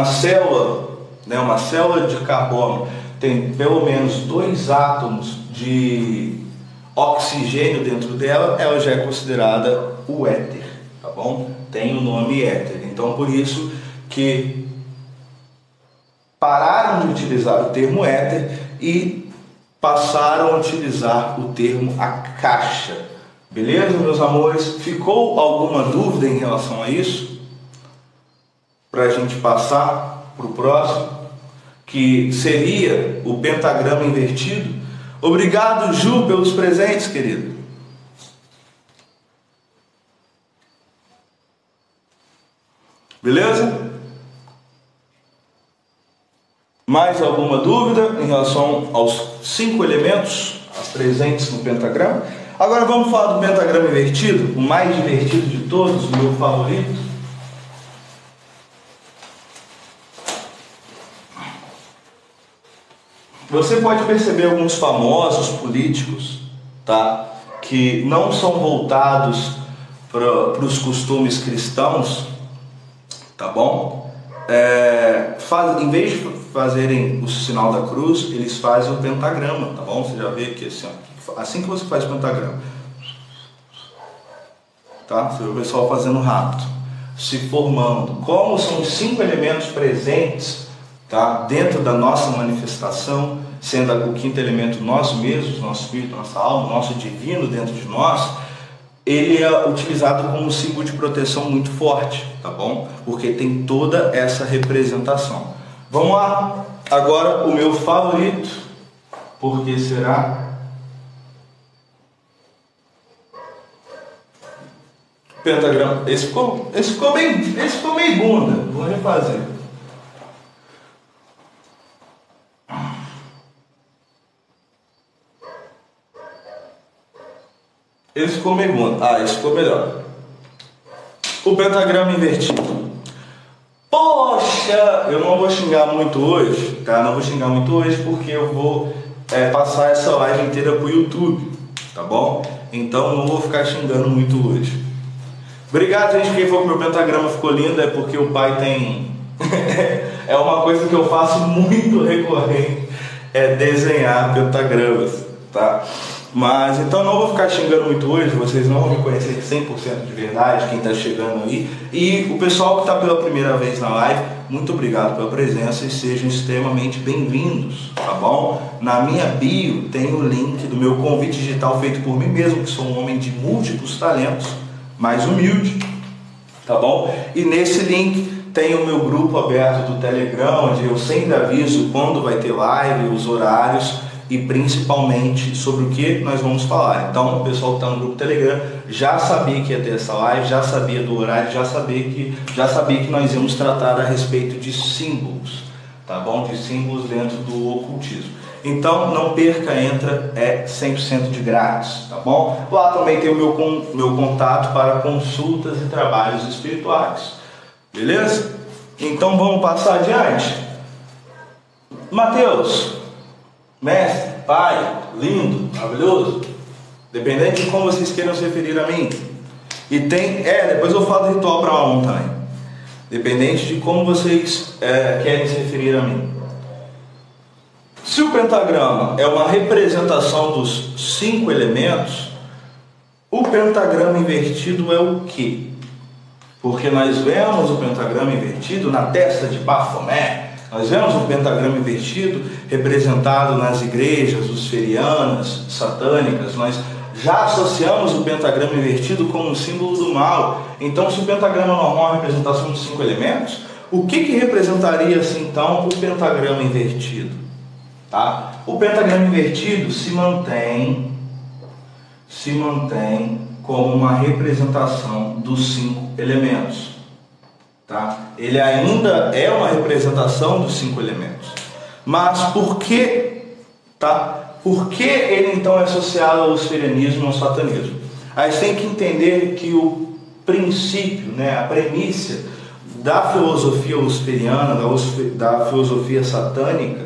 célula, né, uma célula de carbono tem pelo menos 2 átomos de oxigênio dentro dela, ela já é considerada o éter, tá bom? Tem o nome éter. Então por isso que pararam de utilizar o termo éter e passaram a utilizar o termo akasha. Beleza, meus amores? Ficou alguma dúvida em relação a isso? Para a gente passar para o próximo, que seria o pentagrama invertido. Obrigado, Ju, pelos presentes, querido. Beleza? Mais alguma dúvida em relação aos 5 elementos presentes no pentagrama? Agora vamos falar do pentagrama invertido, o mais divertido de todos, o meu favorito. Você pode perceber alguns famosos políticos, tá, que não são voltados para os costumes cristãos, tá bom? Em vez de fazerem o sinal da cruz, eles fazem o pentagrama, tá bom? Você já vê aqui assim, ó, assim que você faz o pentagrama, tá? Você vê o pessoal fazendo rápido, se formando. Como são os 5 elementos presentes, tá, dentro da nossa manifestação, sendo o quinto elemento nós mesmos, nosso espírito, nossa alma, nosso divino dentro de nós, ele é utilizado como um símbolo de proteção muito forte, tá bom? Porque tem toda essa representação. Vamos lá, agora o meu favorito, porque será pentagrama. Esse ficou meio bunda, vou refazer. Esse ficou meio bom. Esse ficou melhor. O pentagrama invertido. Poxa, eu não vou xingar muito hoje, tá? Não vou xingar muito hoje porque eu vou passar essa live inteira pro YouTube, tá bom? Então não vou ficar xingando muito hoje. Obrigado, gente, quem falou que meu pentagrama ficou lindo, é porque o pai tem... é uma coisa que eu faço muito recorrente, é desenhar pentagramas, tá? Mas então não vou ficar xingando muito hoje, vocês não vão me conhecer 100% de verdade, quem está chegando aí. E o pessoal que está pela primeira vez na live, muito obrigado pela presença e sejam extremamente bem-vindos, tá bom? Na minha bio tem o link do meu convite digital feito por mim mesmo, que sou um homem de múltiplos talentos, mais humilde, tá bom? E nesse link tem o meu grupo aberto do Telegram, onde eu sempre aviso quando vai ter live, os horários e principalmente sobre o que nós vamos falar. Então o pessoal que está no grupo Telegram já sabia que ia ter essa live, já sabia do horário, já sabia que nós íamos tratar a respeito de símbolos, tá bom? De símbolos dentro do ocultismo. Então não perca, entra, é 100% de grátis, tá bom? Lá também tem o meu contato para consultas e trabalhos espirituais, beleza? Então vamos passar adiante. Mateus, mestre, pai, lindo, maravilhoso, dependente de como vocês queiram se referir a mim. E tem, depois eu falo do ritual para um também, dependente de como vocês querem se referir a mim. Se o pentagrama é uma representação dos 5 elementos, o pentagrama invertido é o quê? Porque nós vemos o pentagrama invertido na testa de Baphomet, nós vemos o pentagrama invertido representado nas igrejas luciferianas, satânicas, nós já associamos o pentagrama invertido como um símbolo do mal. Então, se o pentagrama normal é a representação dos 5 elementos, o que representaria assim, então, o pentagrama invertido? Tá? O pentagrama invertido se mantém como uma representação dos 5 elementos. Tá? Ele ainda é uma representação dos 5 elementos. Mas por que, por que ele então é associado ao luciferianismo e ao satanismo? A gente tem que entender que o princípio, a premissa da filosofia luciferiana, da filosofia satânica,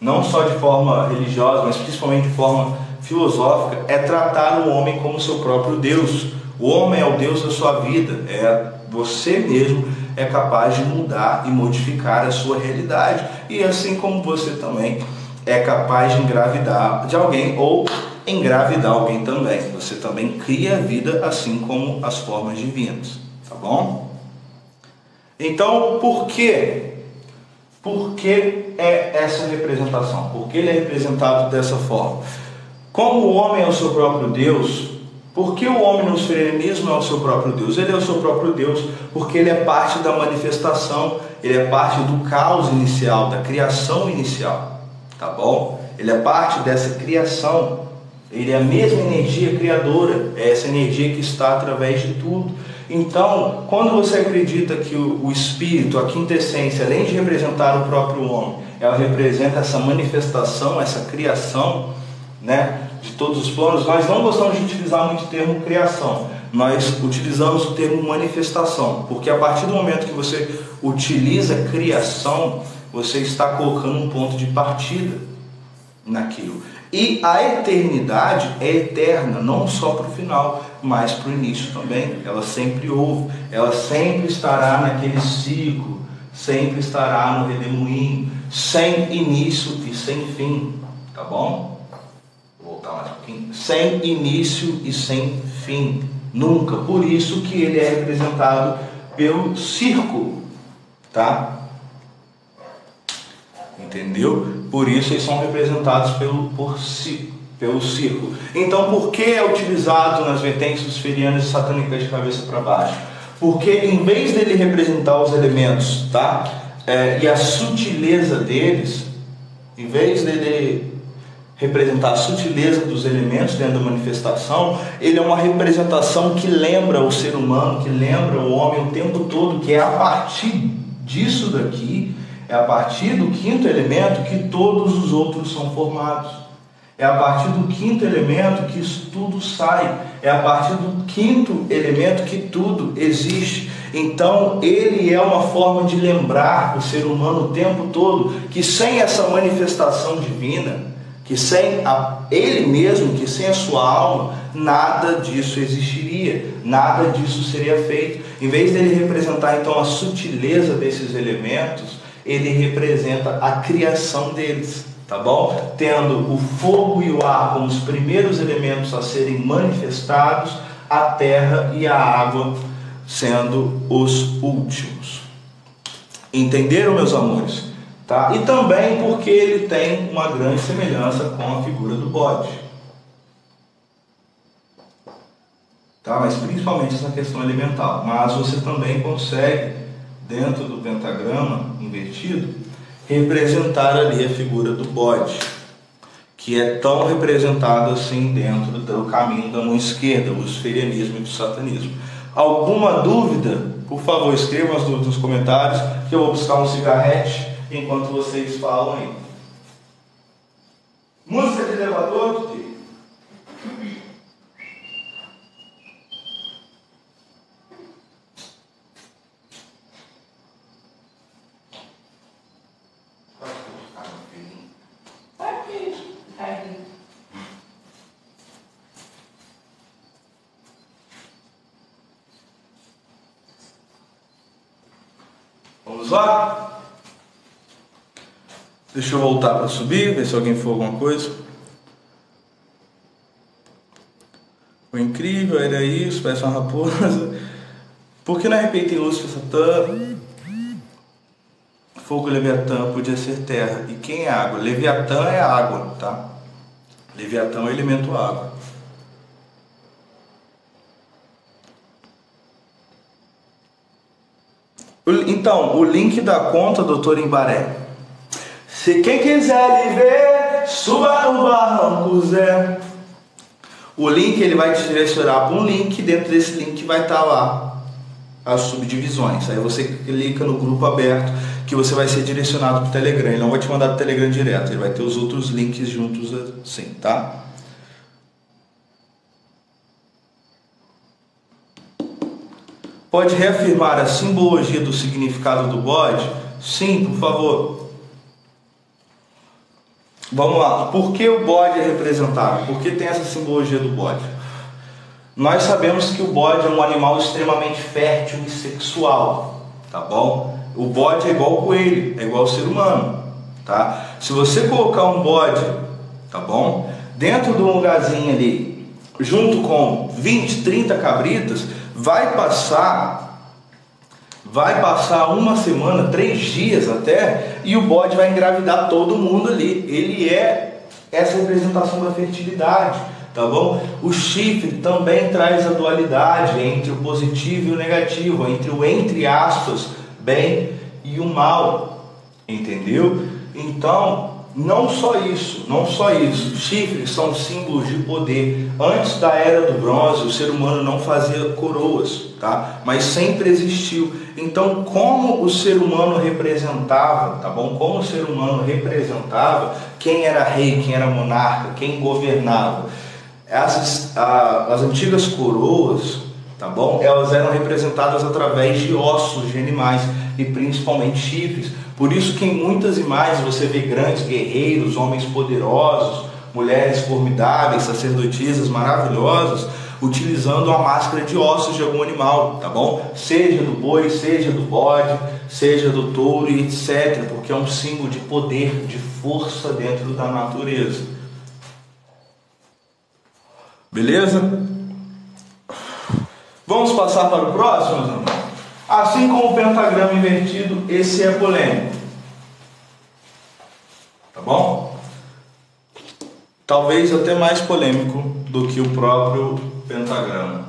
não só de forma religiosa, mas principalmente de forma filosófica, é tratar o homem como seu próprio Deus. O homem é o Deus da sua vida, você mesmo é capaz de mudar e modificar a sua realidade, e assim como você também é capaz de engravidar de alguém ou engravidar alguém também. Você também cria a vida assim como as formas divinas, tá bom? Então, por que é essa representação? Por que ele é representado dessa forma? Como o homem é o seu próprio Deus, por que o homem no luciferianismo é o seu próprio Deus? Ele é o seu próprio Deus porque ele é parte da manifestação, ele é parte do caos inicial, da criação inicial, tá bom? Ele é parte dessa criação, ele é a mesma energia criadora, é essa energia que está através de tudo. Então, quando você acredita que o espírito, a quinta essência, além de representar o próprio homem, ela representa essa manifestação, essa criação, de todos os planos, nós não gostamos de utilizar muito o termo criação, nós utilizamos o termo manifestação, porque a partir do momento que você utiliza criação, você está colocando um ponto de partida naquilo. E a eternidade é eterna, não só para o final, mas para o início também. Ela sempre houve, ela sempre estará naquele ciclo, sempre estará no redemoinho, sem início e sem fim, tá bom? Vou voltar mais um pouquinho. Sem início e sem fim, nunca. Por isso que ele é representado pelo círculo, tá? Entendeu? Por isso eles são representados pelo círculo. Então, por que é utilizado nas vertentes luciferianas e satânicas de cabeça para baixo? Porque em vez dele representar os elementos, e a sutileza deles, em vez dele representar a sutileza dos elementos dentro da manifestação, ele é uma representação que lembra o ser humano, que lembra o homem o tempo todo, que é a partir disso daqui, é a partir do quinto elemento que todos os outros são formados. É a partir do quinto elemento que isso tudo sai. É a partir do quinto elemento que tudo existe. Então, ele é uma forma de lembrar o ser humano o tempo todo que sem essa manifestação divina, que sem ele mesmo, que sem a sua alma, nada disso existiria, nada disso seria feito. Em vez dele representar então a sutileza desses elementos, ele representa a criação deles, tá bom? Tendo o fogo e o ar como os primeiros elementos a serem manifestados, a terra e a água sendo os últimos. Entenderam, meus amores? Tá? E também porque ele tem uma grande semelhança com a figura do bode. Tá? Mas principalmente essa questão elemental. Mas você também consegue, dentro do pentagrama invertido, representar ali a figura do bode, que é tão representado assim dentro do caminho da mão esquerda, o esferianismo e o satanismo. Alguma dúvida? Por favor, escrevam as dúvidas nos comentários, que eu vou buscar um cigarrete enquanto vocês falam aí. Música de elevador, Titi? Vamos lá? Deixa eu voltar para subir, ver se alguém for alguma coisa. Foi incrível, era isso, parece uma raposa. Por que na repente tem Lúcifer, Satã? Fogo, Leviatã, podia ser terra. E quem é água? Leviatã é água, tá? Leviatã é o elemento água. Então, o link da conta, doutor Imbaré. Se quem quiser lhe ver, suba no Barranco Zé. O link ele vai te direcionar para um link. Dentro desse link vai estar lá as subdivisões. Aí você clica no grupo aberto, que você vai ser direcionado para o Telegram. Ele não vai te mandar para o Telegram direto, ele vai ter os outros links juntos assim, tá? Pode reafirmar a simbologia do significado do bode? Sim, por favor. Vamos lá. Por que o bode é representado? Por que tem essa simbologia do bode? Nós sabemos que o bode é um animal extremamente fértil e sexual, tá bom? O bode é igual ao coelho, é igual ao ser humano, tá? Se você colocar um bode, tá bom? Dentro de um lugarzinho ali, junto com 20, 30 cabritas, vai passar uma semana, 3 dias até, e o bode vai engravidar todo mundo ali. Ele é essa representação da fertilidade, tá bom? O chifre também traz a dualidade entre o positivo e o negativo, entre o entre aspas, bem e o mal, entendeu? Então, não só isso, chifres são símbolos de poder. Antes da era do bronze, o ser humano não fazia coroas, tá? Mas sempre existiu. Então, como o ser humano representava, tá bom? Como o ser humano representava quem era rei, quem era monarca, quem governava. As antigas coroas, tá bom? Elas eram representadas através de ossos de animais e principalmente chifres. Por isso que em muitas imagens você vê grandes guerreiros, homens poderosos, mulheres formidáveis, sacerdotisas maravilhosas, utilizando a máscara de ossos de algum animal, tá bom? Seja do boi, seja do bode, seja do touro e etc. Porque é um símbolo de poder, de força dentro da natureza. Beleza? Vamos passar para o próximo, meus amigos? Assim como o pentagrama invertido, esse é polêmico. Tá bom? Talvez até mais polêmico do que o próprio pentagrama.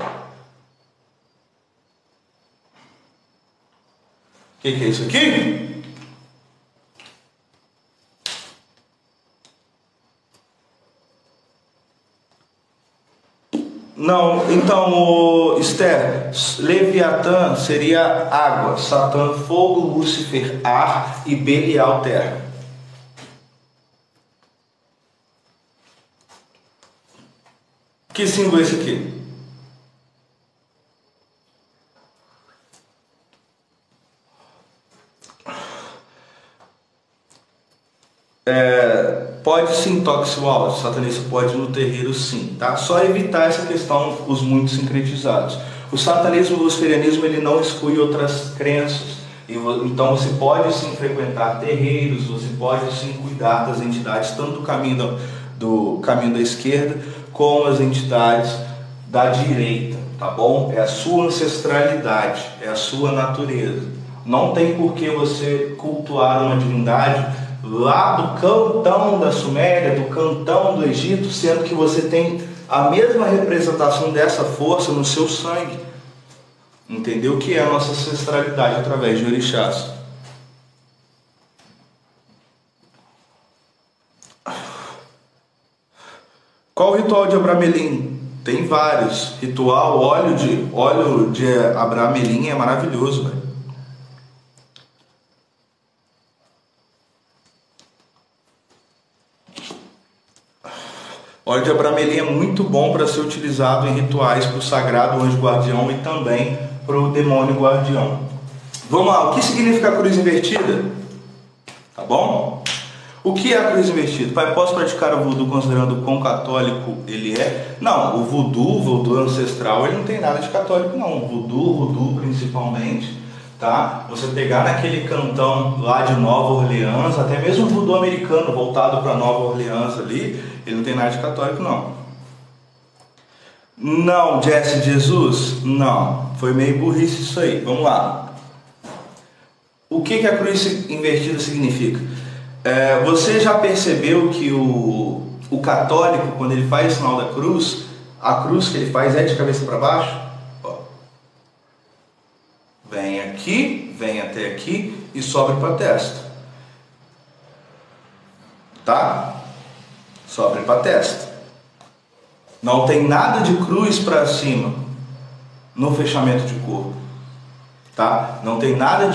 O que é isso aqui? Não, então, Esther, Leviatã seria água, Satã fogo, Lúcifer ar e Belial terra. Que símbolo é esse aqui? Pode sim tocar o áudio, o satanista pode ir no terreiro sim, tá? Só evitar essa questão, os muito sincretizados. O satanismo e o luciferianismo, ele não exclui outras crenças. Então você pode sim frequentar terreiros, você pode sim cuidar das entidades, tanto do caminho da esquerda, como as entidades da direita, tá bom? É a sua ancestralidade, é a sua natureza. Não tem por que você cultuar uma divindade lá do cantão da Suméria, do cantão do Egito, sendo que você tem a mesma representação dessa força no seu sangue. Entendeu? Que é a nossa ancestralidade através de orixás. Qual o ritual de Abramelin? Tem vários. Ritual, óleo de Abramelin é maravilhoso, velho. Óleo de Abramelin é muito bom para ser utilizado em rituais para o sagrado anjo guardião e também para o demônio guardião. Vamos lá, o que significa a cruz invertida? Tá bom? O que é a cruz invertida? Pai, posso praticar o voodoo considerando quão católico ele é? Não, o voodoo ancestral, ele não tem nada de católico não. O voodoo principalmente, tá? Você pegar naquele cantão lá de Nova Orleans, até mesmo o voodoo americano voltado para Nova Orleans ali, ele não tem nada de católico não. Não, Jesse Jesus? Não, foi meio burrice isso aí. Vamos lá. O que a cruz invertida significa? Você já percebeu que o católico, quando ele faz o sinal da cruz, a cruz que ele faz é de cabeça para baixo? Ó. Vem aqui, vem até aqui e sobe para a testa. Tá? Sobe para a testa. Não tem nada de cruz para cima no fechamento de corpo. Tá? Não tem nada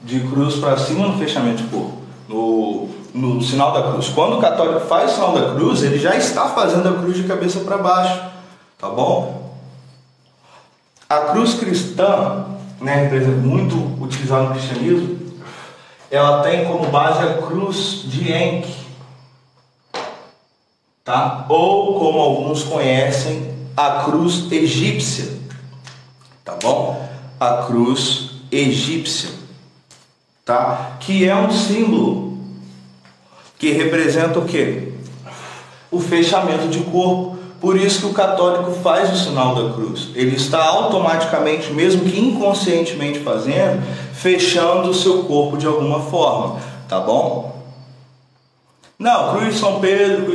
de cruz para cima no fechamento de corpo. No sinal da cruz. Quando o católico faz o sinal da cruz, ele já está fazendo a cruz de cabeça para baixo, tá bom? A cruz cristã, né, muito utilizada no cristianismo, ela tem como base a cruz de Enki, tá? Ou como alguns conhecem, a cruz egípcia, tá bom? A cruz egípcia. Tá? Que é um símbolo que representa o quê? O fechamento de corpo. Por isso que o católico faz o sinal da cruz. Ele está automaticamente, mesmo que inconscientemente fazendo, fechando o seu corpo de alguma forma, tá bom? Não, cruz de São Pedro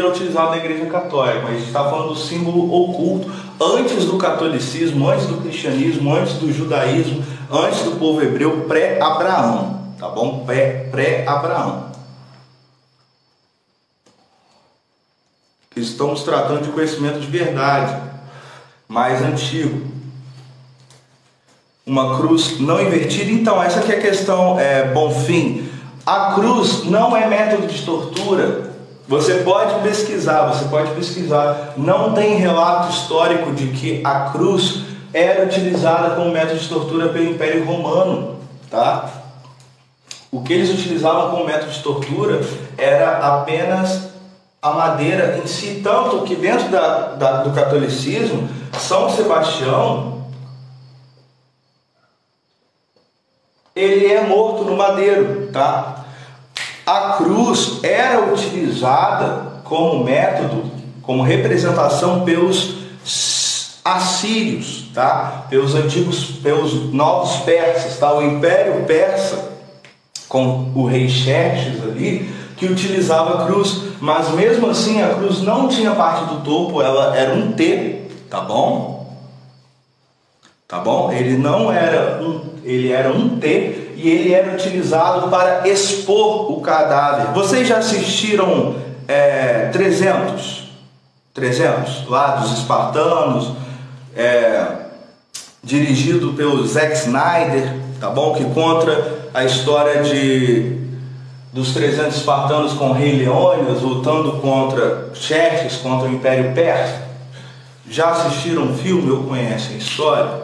é utilizado na igreja católica, mas a gente está falando do símbolo oculto antes do catolicismo, antes do cristianismo, antes do judaísmo, antes do povo hebreu, pré-Abraão, tá bom? Pré-Abraão. Estamos tratando de conhecimento de verdade, mais antigo. Uma cruz não invertida. Então, essa aqui é a questão, Bonfim. A cruz não é método de tortura. Você pode pesquisar. Não tem relato histórico de que a cruz era utilizada como método de tortura pelo Império Romano, tá? O que eles utilizavam como método de tortura era apenas a madeira em si, tanto que dentro do catolicismo, São Sebastião, ele é morto no madeiro, tá? A cruz era utilizada como método, como representação pelos assírios, tá? Pelos novos persas, tá? O Império Persa, com o rei Xerxes ali, que utilizava a cruz, mas mesmo assim a cruz não tinha parte do topo, ela era um T, tá bom? Tá bom? Ele era um T e ele era utilizado para expor o cadáver. Vocês já assistiram 300 lá dos espartanos, dirigido pelo Zack Snyder, tá bom? Que conta a história dos 300 espartanos com o rei Leônidas lutando contra Xerxes, contra o Império Persa. Já assistiram o filme ou conhecem a história?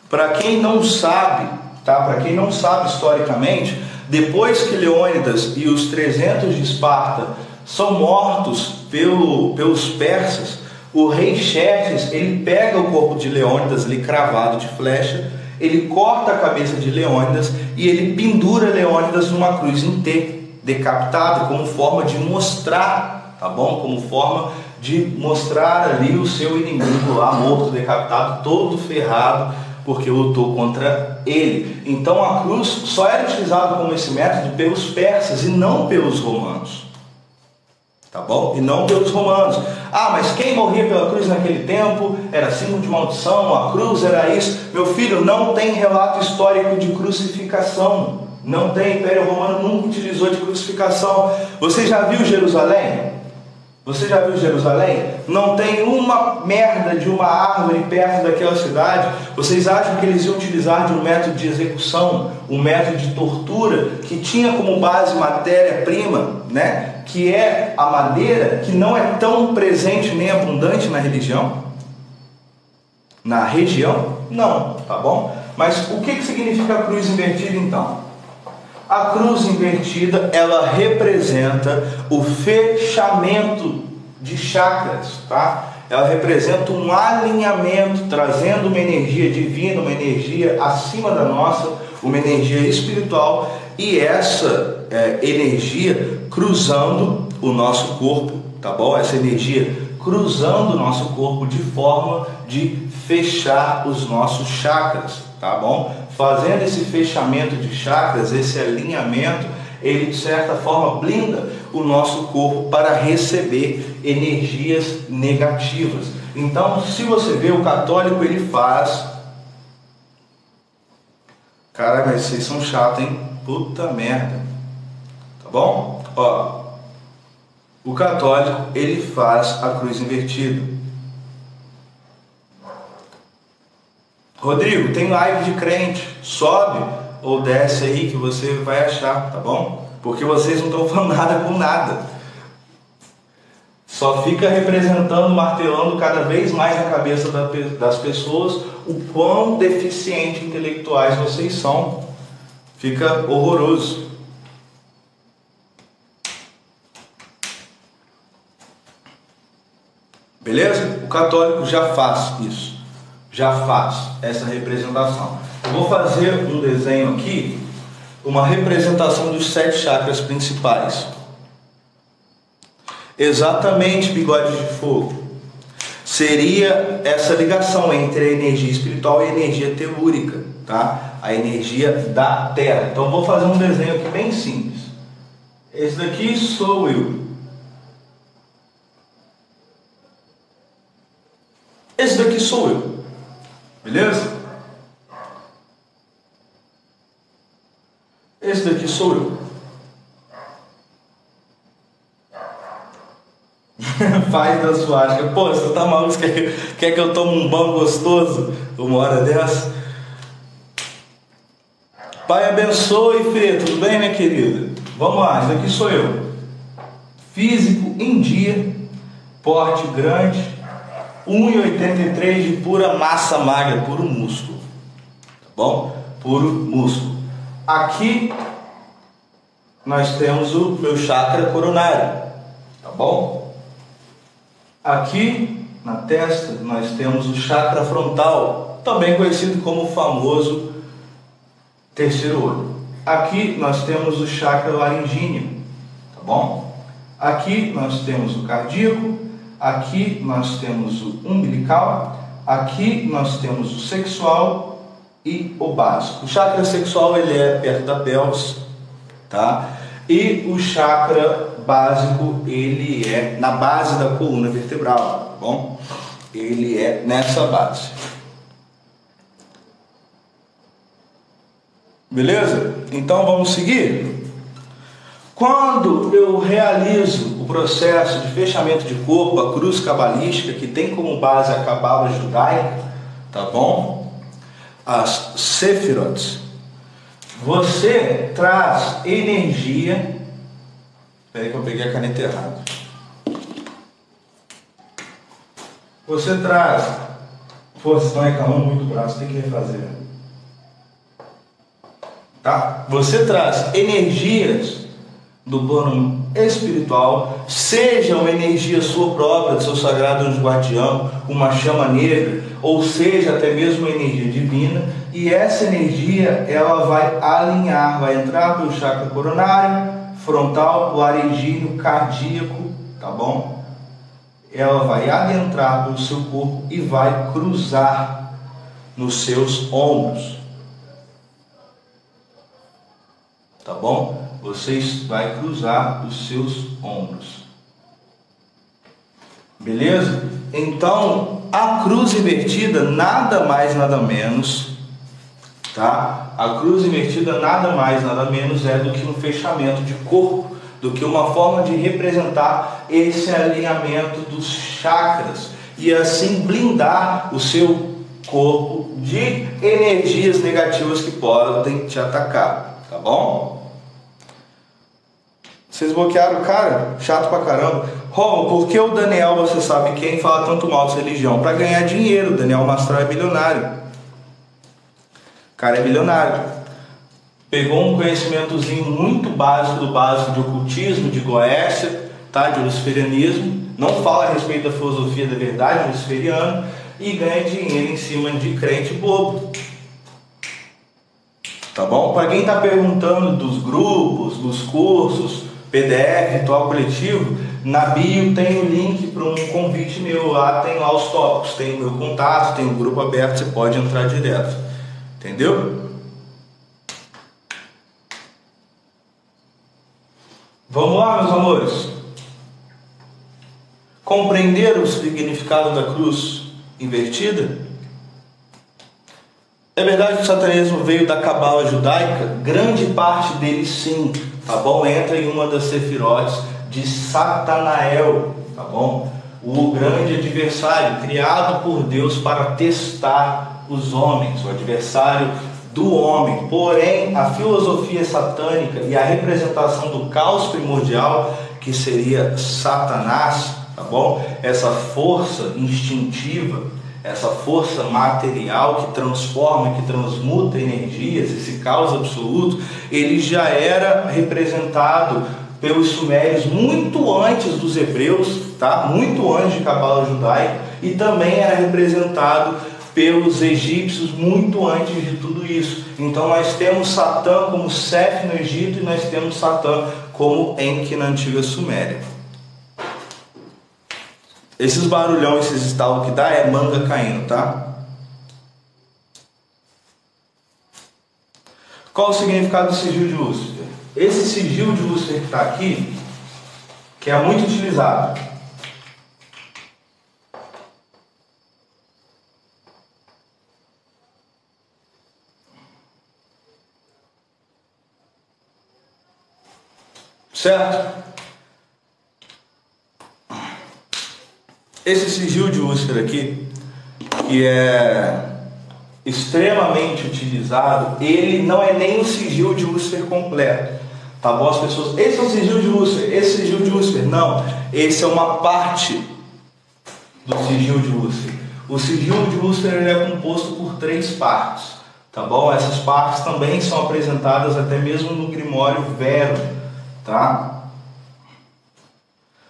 Para quem não sabe, tá? Para quem não sabe historicamente, Depois que Leônidas e os 300 de Esparta são mortos pelos persas, o rei Xerxes, ele pega o corpo de Leônidas ali cravado de flecha, ele corta a cabeça de Leônidas e ele pendura Leônidas numa cruz em T, decapitado, como forma de mostrar, tá bom? Como forma de mostrar ali o seu inimigo lá morto, decapitado, todo ferrado, porque lutou contra ele. Então a cruz só era utilizada como esse método pelos persas e não pelos romanos. Tá bom? E não pelos romanos. Ah, mas quem morria pela cruz naquele tempo era símbolo de maldição, a cruz era isso. Meu filho, não tem relato histórico de crucificação. Não tem, o Império Romano nunca utilizou de crucificação. Você já viu Jerusalém? Você já viu Jerusalém? Não tem uma merda de uma árvore perto daquela cidade. Vocês acham que eles iam utilizar de um método de execução, um método de tortura, que tinha como base matéria-prima, né? Que é a madeira, que não é tão presente nem abundante na religião? Na região? Não, tá bom? Mas o que significa a cruz invertida então? A cruz invertida, ela representa o fechamento de chakras, tá? Ela representa um alinhamento, trazendo uma energia divina, uma energia acima da nossa, uma energia espiritual, e essa energia cruzando o nosso corpo, tá bom? Essa energia cruzando o nosso corpo de forma de fechar os nossos chakras, tá bom? Fazendo esse fechamento de chakras, esse alinhamento, ele de certa forma blinda o nosso corpo para receber energias negativas. Então, se você vê, o católico ele faz... Cara, mas vocês são chatos, hein? Puta merda. Tá bom? Ó, o católico ele faz a cruz invertida. Rodrigo, tem live de crente, sobe ou desce aí que você vai achar, tá bom? Porque vocês não estão falando nada com nada. Só fica representando, martelando cada vez mais na cabeça das pessoas o quão deficiente intelectuais vocês são. Fica horroroso. Beleza? O católico já faz isso. Já faz essa representação. Eu vou fazer um desenho aqui, uma representação dos 7 chakras principais. Exatamente, bigode de fogo. Seria essa ligação entre a energia espiritual e a energia telúrica, tá? A energia da Terra. Então vou fazer um desenho aqui bem simples. Esse daqui sou eu. Esse daqui sou eu. Beleza? Esse daqui sou eu. Faz da suástica. Pô, você tá maluco? Quer que eu tome um banho gostoso uma hora dessa? Pai abençoe, Fê. Tudo bem, minha querida? Vamos lá, esse daqui sou eu. Físico em dia, porte grande, 1,83 de pura massa magra, puro músculo. Tá bom? Puro músculo. Aqui nós temos o meu chakra coronário. Tá bom? Aqui na testa nós temos o chakra frontal, também conhecido como o famoso terceiro olho. Aqui nós temos o chakra laringíneo. Tá bom? Aqui nós temos o cardíaco. Aqui nós temos o umbilical, aqui nós temos o sexual e o básico. O chakra sexual ele é perto da pelvis, tá? E o chakra básico ele é na base da coluna vertebral, tá bom? Ele é nessa base. Beleza? Então vamos seguir? Quando eu realizo o processo de fechamento de corpo, a cruz cabalística, que tem como base a cabala judaica, tá bom? As Sefirot, você traz energia. Espera aí que eu peguei a caneta errada. Você traz. Pô, vocês estão reclamando muito do braço, tem que refazer. tá? Você traz energias do plano espiritual, seja uma energia sua própria, do seu sagrado anjo guardião, uma chama negra, ou seja até mesmo uma energia divina, e essa energia ela vai alinhar, vai entrar pelo chakra coronário, frontal, laringíneo, cardíaco, tá bom? Ela vai adentrar pelo seu corpo e vai cruzar nos seus ombros, tá bom? Vocês vai cruzar os seus ombros, beleza? Então a cruz invertida nada mais nada menos, tá? A cruz invertida nada mais nada menos é do que um fechamento de corpo, do que uma forma de representar esse alinhamento dos chakras e assim blindar o seu corpo de energias negativas que podem te atacar, tá bom? Vocês bloquearam o cara? Chato pra caramba. Romo, por que o Daniel, você sabe quem, fala tanto mal dessa religião? Para ganhar dinheiro. O Daniel Mastral é bilionário. O cara é bilionário. Pegou um conhecimentozinho muito básico do básico de ocultismo, de Goécia, tá? De luciferianismo. Não fala a respeito da filosofia da verdade luciferiana e ganha dinheiro em cima de crente bobo. Tá bom? Para quem está perguntando dos grupos, dos cursos, PDF, ritual coletivo, na bio tem o link para um convite meu, lá tem lá os tópicos, tem o meu contato, tem o grupo aberto, você pode entrar direto, entendeu? Vamos lá, meus amores, compreender o significado da cruz invertida? É verdade que o satanismo veio da cabala judaica? Grande parte dele sim, tá bom? Entra em uma das sefirotes de Satanael, tá bom? O grande adversário, criado por Deus para testar os homens, o adversário do homem. Porém, a filosofia satânica e a representação do caos primordial, que seria Satanás, tá bom? Essa força instintiva, essa força material que transforma, que transmuta energias, esse caos absoluto, ele já era representado pelos sumérios muito antes dos hebreus, tá? Muito antes de cabala judaica, e também era representado pelos egípcios muito antes de tudo isso. Então nós temos Satã como Seth no Egito e nós temos Satã como Enki na antiga Suméria. Esses barulhão, esses estalos que dá é manga caindo, tá? Qual o significado do sigil de Lúcifer? Esse sigil de Lúcifer que está aqui, que é muito utilizado. Certo? Esse sigil de Lúcifer aqui, que é extremamente utilizado, ele não é nem o sigil de Lúcifer completo, tá bom? As pessoas, esse é o sigil de Lúcifer, esse sigil de Lúcifer, não, esse é uma parte do sigil de Lúcifer. O sigil de Lúcifer ele é composto por 3 partes, tá bom? Essas partes também são apresentadas até mesmo no Grimório Vero, tá?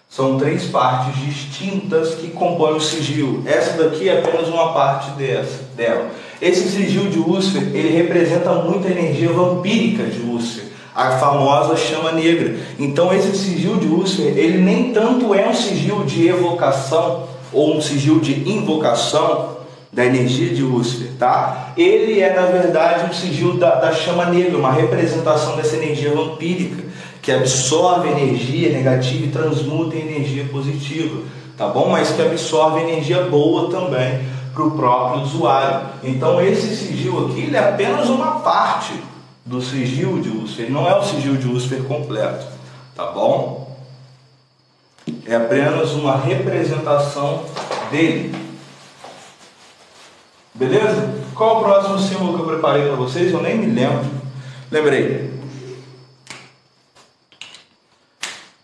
São 3 partes distintas que compõem o sigil. Essa daqui é apenas uma parte dela. Esse sigil de Lúcifer, ele representa muita energia vampírica de Lúcifer, a famosa chama negra. Então esse sigil de Lúcifer, ele nem tanto é um sigil de evocação ou um sigil de invocação da energia de Lúcifer, tá? Ele é na verdade um sigil da chama negra, uma representação dessa energia vampírica, que absorve energia negativa e transmuta em energia positiva, tá bom? Mas que absorve energia boa também para o próprio usuário. Então esse sigil aqui, ele é apenas uma parte do sigil de Lúcifer, ele não é o sigil de Lúcifer completo, tá bom? É apenas uma representação dele. Beleza? Qual o próximo símbolo que eu preparei para vocês? Eu nem me lembro. Lembrei.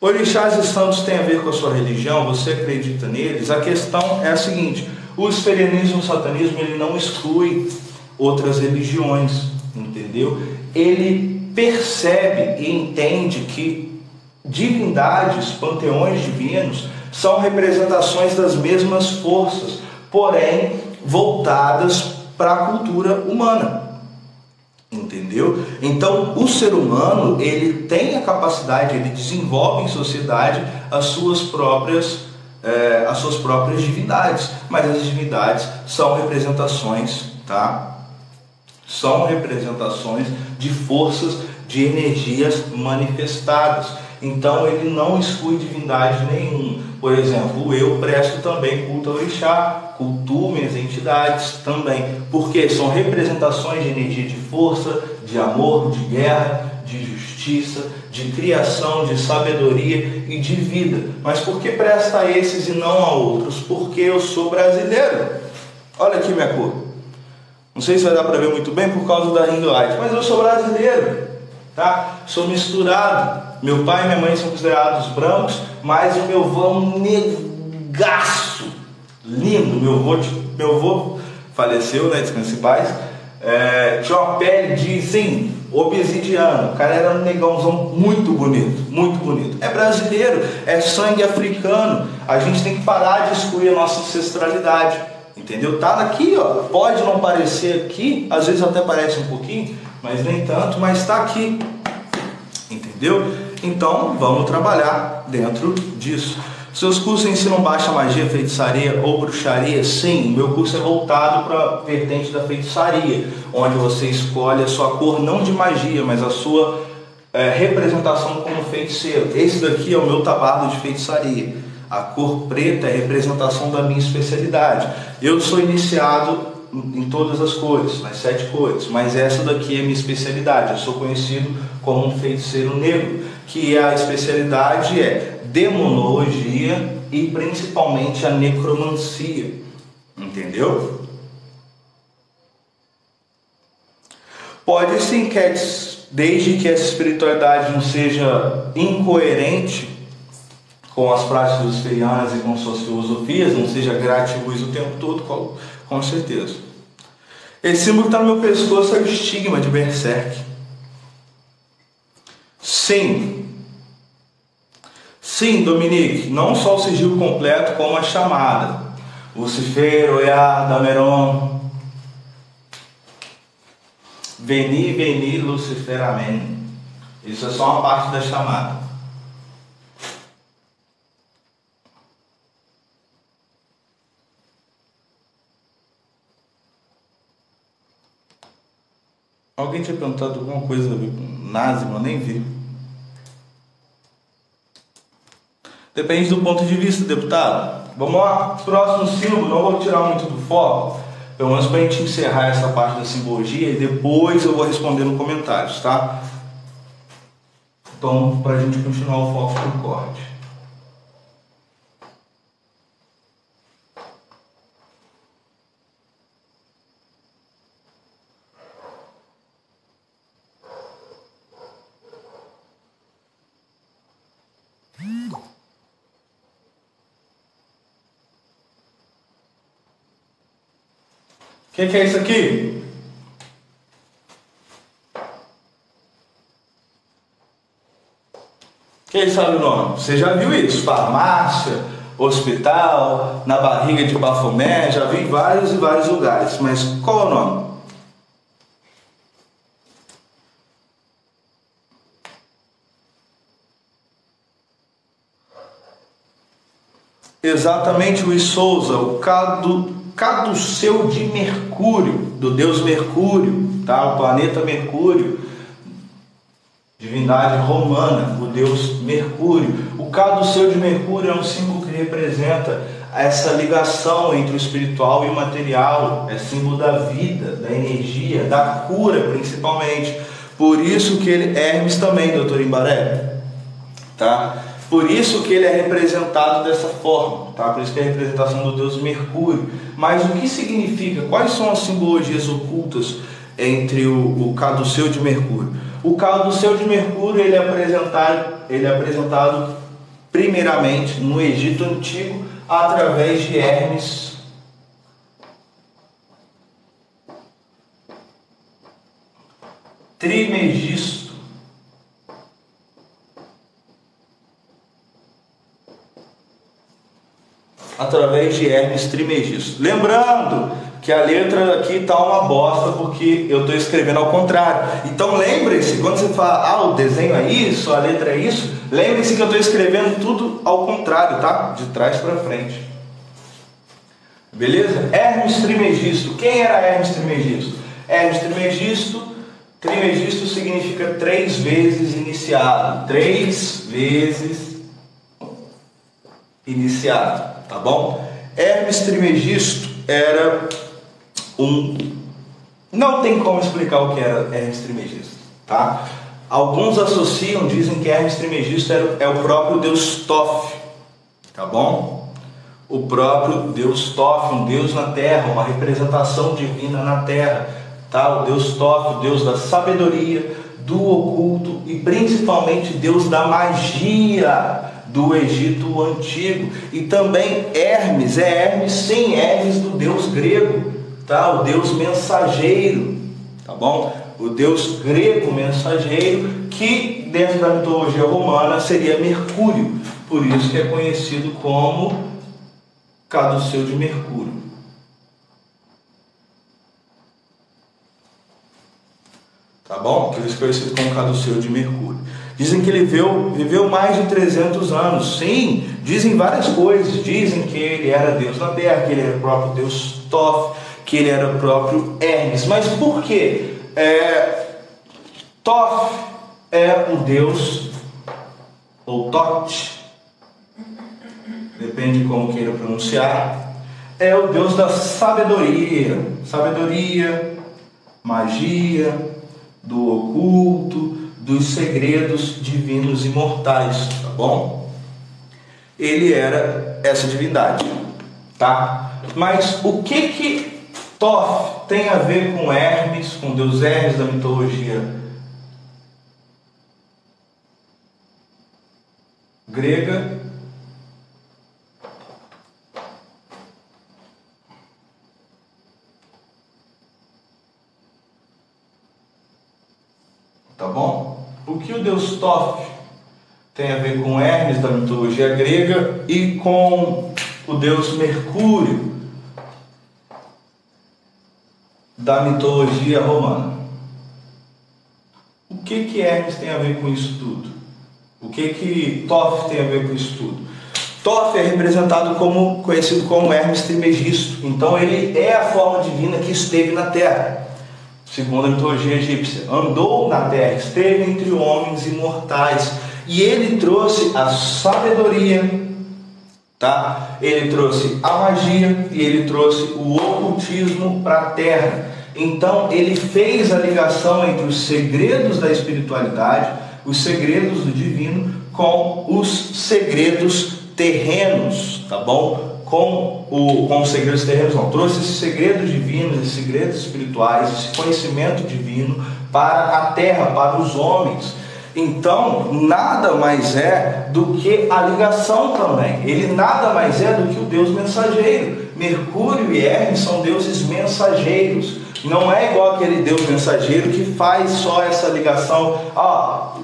Orixás e santos têm a ver com a sua religião? Você acredita neles? A questão é a seguinte: o luciferianismo e o satanismo ele não exclui outras religiões, entendeu? Ele percebe e entende que divindades, panteões divinos, são representações das mesmas forças, porém voltadas para a cultura humana. Entendeu? Então, o ser humano, ele tem a capacidade, ele desenvolve em sociedade as suas próprias divindades, mas as divindades são representações, tá? São representações de forças, de energias manifestadas. Então, ele não exclui divindade nenhuma. Por exemplo, eu presto também culto ao orixá, cultuo minhas entidades também, porque são representações de energia de força, de amor, de guerra, de justiça, de criação, de sabedoria e de vida. Mas por que presta a esses e não a outros? Porque eu sou brasileiro. Olha aqui minha cor. Não sei se vai dar para ver muito bem por causa da ring light, mas eu sou brasileiro, tá? Sou misturado. Meu pai e minha mãe são considerados brancos, mas o meu avô é um negaço, lindo. Meu avô faleceu, né, descanse em paz. Tinha uma pele de, sim, obsidiano. O cara era um negãozão muito bonito, muito bonito. É brasileiro, é sangue africano. A gente tem que parar de excluir a nossa ancestralidade, entendeu? Tá aqui, ó. Pode não parecer aqui, às vezes até parece um pouquinho, mas nem tanto, mas está aqui, entendeu? Então, vamos trabalhar dentro disso. Seus cursos ensinam baixa magia, feitiçaria ou bruxaria? Sim, meu curso é voltado para a vertente da feitiçaria, onde você escolhe a sua cor não de magia, mas a sua representação como feiticeiro. Esse daqui é o meu tabardo de feitiçaria. A cor preta é a representação da minha especialidade. Eu sou iniciado em todas as cores, nas 7 cores, mas essa daqui é a minha especialidade. Eu sou conhecido como um feiticeiro negro, que a especialidade é demonologia e principalmente a necromancia, entendeu? Pode sim, desde que essa espiritualidade não seja incoerente com as práticas luciferianas e com suas filosofias, não seja gratiluz o tempo todo, com certeza. Esse símbolo que está no meu pescoço é o estigma de Berserk. Sim, Dominique, não só o sigilo completo, como a chamada. Lucifer, Oiá, Dameron. Veni, Lucifer, amém. Isso é só uma parte da chamada. Alguém tinha perguntado alguma coisa a ver com Nazima, eu nem vi. Depende do ponto de vista, deputado. Vamos lá, próximo símbolo, não vou tirar muito do foco, pelo menos para a gente encerrar essa parte da simbologia e depois eu vou responder nos comentários, tá? Então, para a gente continuar o foco do corte. O que é isso aqui? Quem sabe o nome? Você já viu isso? Farmácia, hospital, na barriga de Bafomé, já vi em vários e vários lugares. Mas qual é o nome? Exatamente, Luiz Souza, o caduceu de Mercúrio, do deus Mercúrio, tá? O planeta Mercúrio, divindade romana, o deus Mercúrio. O caduceu de Mercúrio é um símbolo que representa essa ligação entre o espiritual e o material, é símbolo da vida, da energia, da cura principalmente. Por isso que ele, Hermes também, doutor Imbaré, tá? Por isso que ele é representado dessa forma, tá? Por isso que é a representação do deus Mercúrio. Mas o que significa? Quais são as simbologias ocultas entre o caduceu de Mercúrio? O caduceu de Mercúrio ele é apresentado primeiramente no Egito Antigo através de Hermes. Trimegisto. Através de Hermes Trimegisto. Lembrando que a letra aqui está uma bosta porque eu estou escrevendo ao contrário. Então lembre-se, quando você fala, o desenho é isso, a letra é isso, lembre-se que eu estou escrevendo tudo ao contrário, tá? De trás para frente. Beleza? Hermes Trimegisto. Quem era Hermes Trimegisto? Hermes Trimegisto significa 3 vezes iniciado. 3 vezes iniciado, tá bom? Hermes Trimegisto era não tem como explicar o que era Hermes Trimegisto, tá? Alguns associam, dizem que Hermes Trimegisto é o próprio deus Thoth, tá bom? O próprio deus Thoth, um deus na terra, uma representação divina na terra, tá? O deus Thoth, o deus da sabedoria, do oculto e principalmente deus da magia do Egito Antigo. E também Hermes, sim, Hermes do deus grego, tá? O deus mensageiro, tá bom? O deus grego mensageiro, que dentro da mitologia romana seria Mercúrio, por isso que é conhecido como caduceu de Mercúrio. Tá bom? Por isso que é conhecido como caduceu de Mercúrio. Dizem que ele viveu mais de 300 anos. Sim, dizem várias coisas. Dizem que ele era Deus na terra, que ele era o próprio Deus Thoth, que ele era o próprio Hermes. Mas por quê? Thoth é o Deus, ou Thoth, depende de como queira pronunciar, é o Deus da sabedoria, magia, do oculto, dos segredos divinos imortais, tá bom? Ele era essa divindade, tá? Mas o que Thoth tem a ver com Hermes, com Deus Hermes da mitologia grega? Tá bom? O que o deus Thoth tem a ver com Hermes da mitologia grega e com o deus Mercúrio da mitologia romana? O que Hermes tem a ver com isso tudo? O que Thoth tem a ver com isso tudo? Thoth é conhecido como Hermes Trimegisto. Então ele é a forma divina que esteve na Terra, segundo a mitologia egípcia. Andou na terra, esteve entre homens imortais. E ele trouxe a sabedoria, tá? Ele trouxe a magia e ele trouxe o ocultismo para a terra. Então ele fez a ligação entre os segredos da espiritualidade, os segredos do divino, com os segredos terrenos, tá bom? Com os segredos terrenos, não. Trouxe esses segredos divinos, esses segredos espirituais, esse conhecimento divino para a terra, para os homens. Então, nada mais é do que a ligação também. Ele nada mais é do que o Deus mensageiro. Mercúrio e Hermes são deuses mensageiros. Não é igual aquele Deus mensageiro que faz só essa ligação.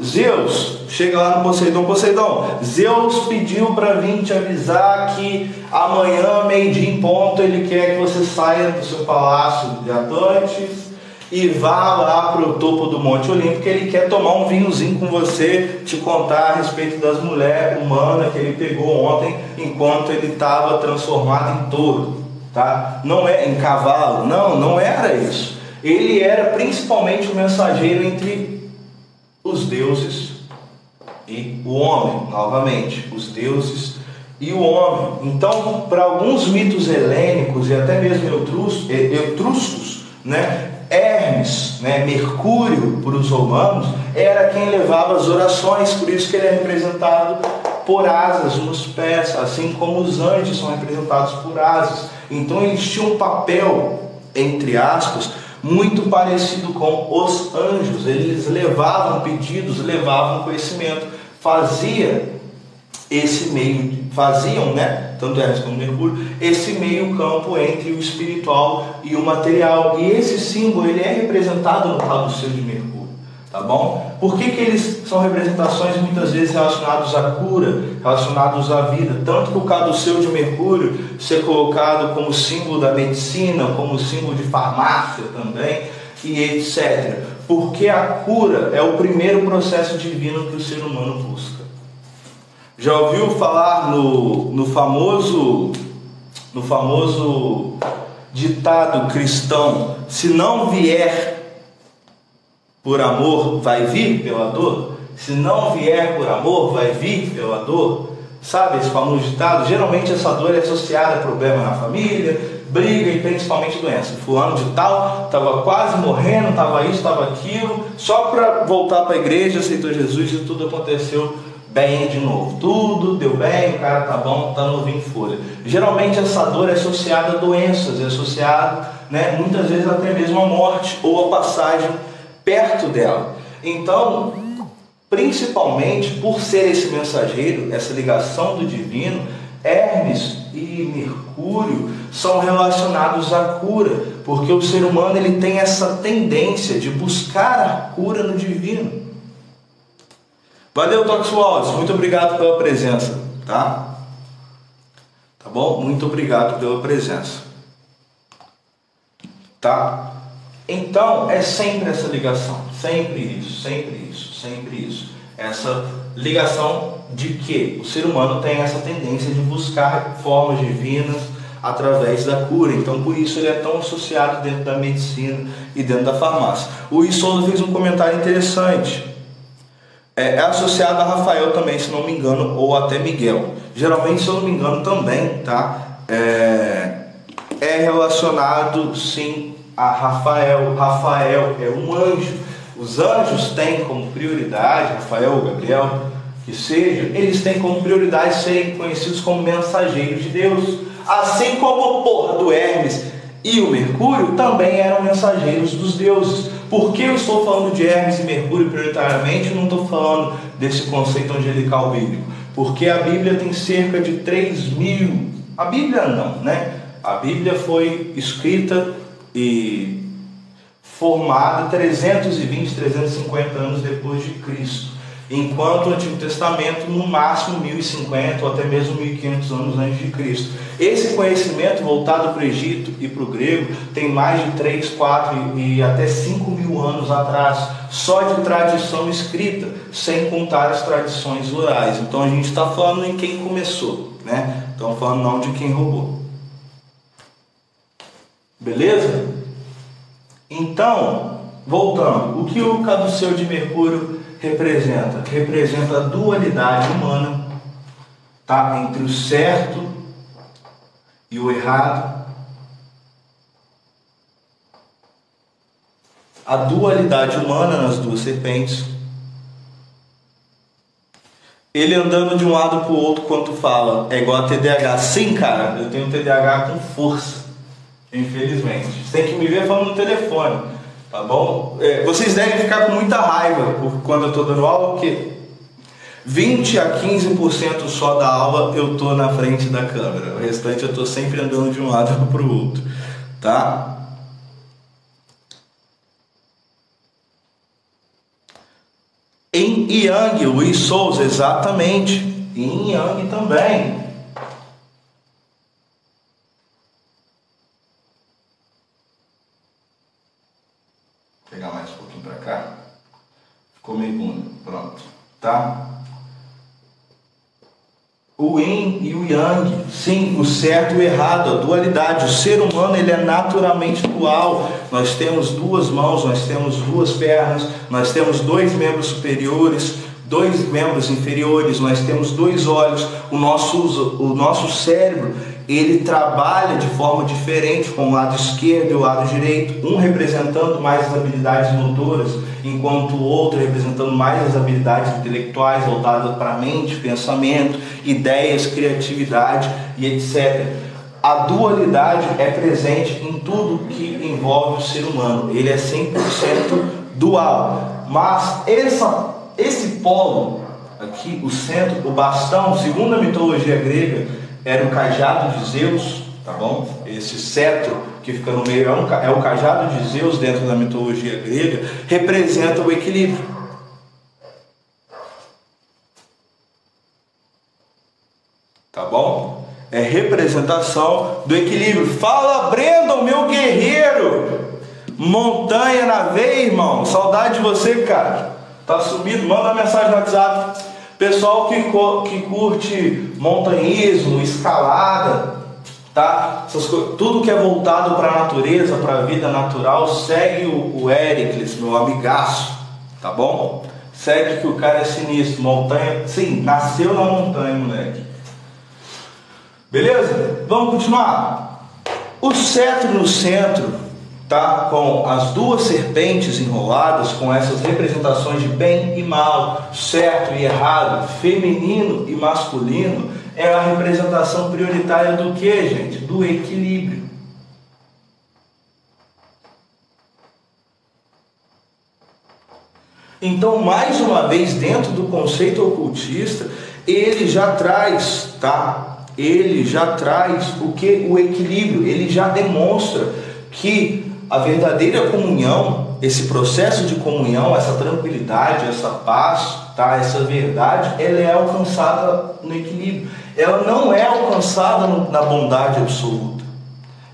Zeus, chega lá no Poseidon, Zeus pediu para vir te avisar que amanhã, meio-dia em ponto, ele quer que você saia do seu palácio de Atlantis e vá lá para o topo do Monte Olimpo, ele quer tomar um vinhozinho com você, te contar a respeito das mulheres humanas que ele pegou ontem, enquanto ele estava transformado em touro, tá? Não é em cavalo, não era isso. Ele era principalmente o mensageiro entre os deuses e o homem, novamente, os deuses e o homem. Então, para alguns mitos helênicos e até mesmo etruscos, né? Hermes, Mercúrio para os romanos, era quem levava as orações, por isso que ele é representado por asas nos pés, assim como os anjos são representados por asas. Então eles tinham um papel, entre aspas, muito parecido com os anjos. Eles levavam pedidos, levavam conhecimento, faziam, tanto Hermes como Mercúrio, esse meio campo entre o espiritual e o material. E esse símbolo ele é representado no caduceu de Mercúrio. Tá bom? Por que eles são representações muitas vezes relacionadas à cura, relacionados à vida? Tanto que o caduceu de Mercúrio ser colocado como símbolo da medicina, como símbolo de farmácia também, e etc. Porque a cura é o primeiro processo divino que o ser humano busca. Já ouviu falar no famoso ditado cristão: se não vier por amor, vai vir pela dor? Se não vier por amor, vai vir pela dor? Sabe esse famoso ditado? Geralmente essa dor é associada a problema na família, briga e principalmente doença. Fulano de tal estava quase morrendo, estava isso, estava aquilo, só para voltar para a igreja, aceitou Jesus e tudo aconteceu bem de novo. Tudo deu bem, o cara tá bom, tá novinho em folha. Geralmente essa dor é associada a doenças, é associada, muitas vezes até mesmo à morte ou à passagem perto dela. Então, principalmente por ser esse mensageiro, essa ligação do divino, Hermes e Mercúrio são relacionados à cura, porque o ser humano ele tem essa tendência de buscar a cura no divino. Valeu, Tox Wallace, muito obrigado pela presença, tá? Tá bom? Muito obrigado pela presença, tá? Então, é sempre essa ligação, sempre isso, sempre isso, sempre isso. Essa ligação de que o ser humano tem essa tendência de buscar formas divinas através da cura. Então, por isso ele é tão associado dentro da medicina e dentro da farmácia. O Isolda fez um comentário interessante. É associado a Rafael também, se não me engano, ou até Miguel. Geralmente, se eu não me engano, também, tá? É relacionado, sim, a Rafael. Rafael é um anjo. Os anjos têm como prioridade, Rafael ou Gabriel, que seja, eles têm como prioridade serem conhecidos como mensageiros de Deus. Assim como o porra do Hermes e o Mercúrio também eram mensageiros dos deuses. Por que eu estou falando de Hermes e Mercúrio prioritariamente? Eu não estou falando desse conceito angelical bíblico. Porque a Bíblia tem cerca de 3.000. A Bíblia não, A Bíblia foi escrita e formada 320, 350 anos depois de Cristo. Enquanto o Antigo Testamento, no máximo 1050 ou até mesmo 1500 anos antes de Cristo. Esse conhecimento voltado para o Egito e para o grego tem mais de 3, 4 e até 5.000 anos atrás, só de tradição escrita, sem contar as tradições orais. Então a gente está falando em quem começou, Estamos falando não de quem roubou. Beleza? Então, voltando, o que o caduceu de Mercúrio representa? Representa a dualidade humana, tá? Entre o certo e o errado. A dualidade humana nas duas serpentes. Ele andando de um lado para o outro quando fala, é igual a TDAH. Sim, cara, eu tenho TDAH com força, infelizmente. Você tem que me ver falando no telefone, tá bom? Vocês devem ficar com muita raiva quando eu estou dando aula, porque 20 a 15% só da aula eu estou na frente da câmera. O restante eu estou sempre andando de um lado para o outro, tá? Em Yang, Luiz Souza, exatamente. Em Yang também. Vou pegar mais um pouquinho para cá. Ficou meio bunda. Pronto. Tá? O Yin e o Yang, sim, o certo e o errado, a dualidade. O ser humano ele é naturalmente dual. Nós temos duas mãos, nós temos duas pernas, nós temos dois membros superiores, dois membros inferiores, nós temos dois olhos. O nosso cérebro ele trabalha de forma diferente com o lado esquerdo e o lado direito, um representando mais as habilidades motoras, enquanto o outro representando mais as habilidades intelectuais voltadas para a mente, pensamento, ideias, criatividade e etc. A dualidade é presente em tudo que envolve o ser humano, ele é 100% dual, mas esse polo aqui, o centro, o bastão, segundo a mitologia grega, era o cajado de Zeus, tá bom? Esse cetro que fica no meio é o cajado de Zeus dentro da mitologia grega, representa o equilíbrio. Tá bom? É representação do equilíbrio. Fala, Brandon, meu guerreiro! Montanha na veia, irmão. Saudade de você, cara. Tá sumido? Manda uma mensagem no WhatsApp. Pessoal que curte montanhismo, escalada, tá? Tudo que é voltado para a natureza, para a vida natural, segue o Éricles, meu amigaço, tá bom? Segue que o cara é sinistro. Montanha, sim, nasceu na montanha, moleque. Beleza? Vamos continuar. O cetro no centro, tá? Com as duas serpentes enroladas, com essas representações de bem e mal, certo e errado, feminino e masculino, é a representação prioritária do que, gente? Do equilíbrio. Então, mais uma vez, dentro do conceito ocultista, ele já traz, tá? Ele já traz o que? O equilíbrio. Ele já demonstra que a verdadeira comunhão, esse processo de comunhão, essa tranquilidade, essa paz, tá? Essa verdade, ela é alcançada no equilíbrio. Ela não é alcançada na bondade absoluta.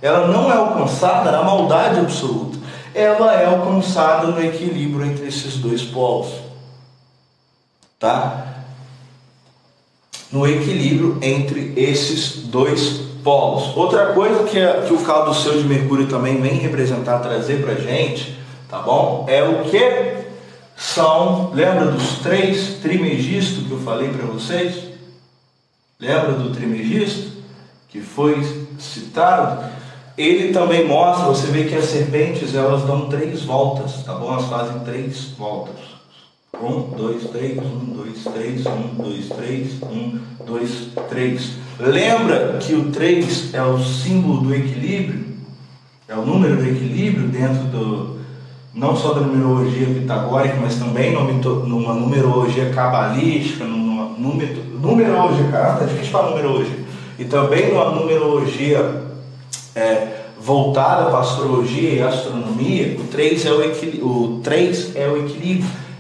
Ela não é alcançada na maldade absoluta. Ela é alcançada no equilíbrio entre esses dois polos, tá? No equilíbrio entre esses dois polos. Outra coisa que o caldo seu de Mercúrio também vem representar, trazer pra gente, tá bom? É o que são, lembra dos 3 trimegistos que eu falei para vocês? Lembra do trimegisto que foi citado? Ele também mostra, você vê que as serpentes, elas dão 3 voltas, tá bom? Elas fazem 3 voltas. 1, 2, 3, 1, 2, 3, 1, 2, 3, 1, 2, 3. Lembra que o 3 é o símbolo do equilíbrio? É o número do equilíbrio dentro não só da numerologia pitagórica, mas também numa numerologia cabalística, numerologia, cara, tá difícil falar numerologia. E também numa numerologia voltada para astrologia e astronomia, o 3 é o equilíbrio,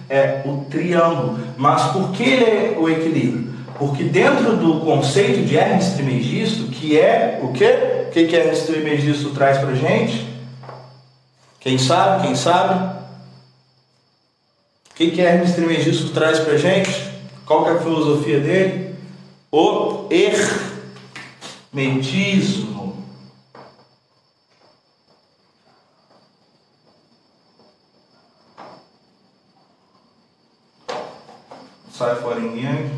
é o triângulo. Mas por que ele é o equilíbrio? Porque dentro do conceito de Hermes Trismegisto, que é o quê? O que Hermes Trismegisto traz para a gente? Quem sabe? Quem sabe? O que Hermes Trismegisto traz para a gente? Qual que é a filosofia dele? O hermetismo. Sai fora ninguém.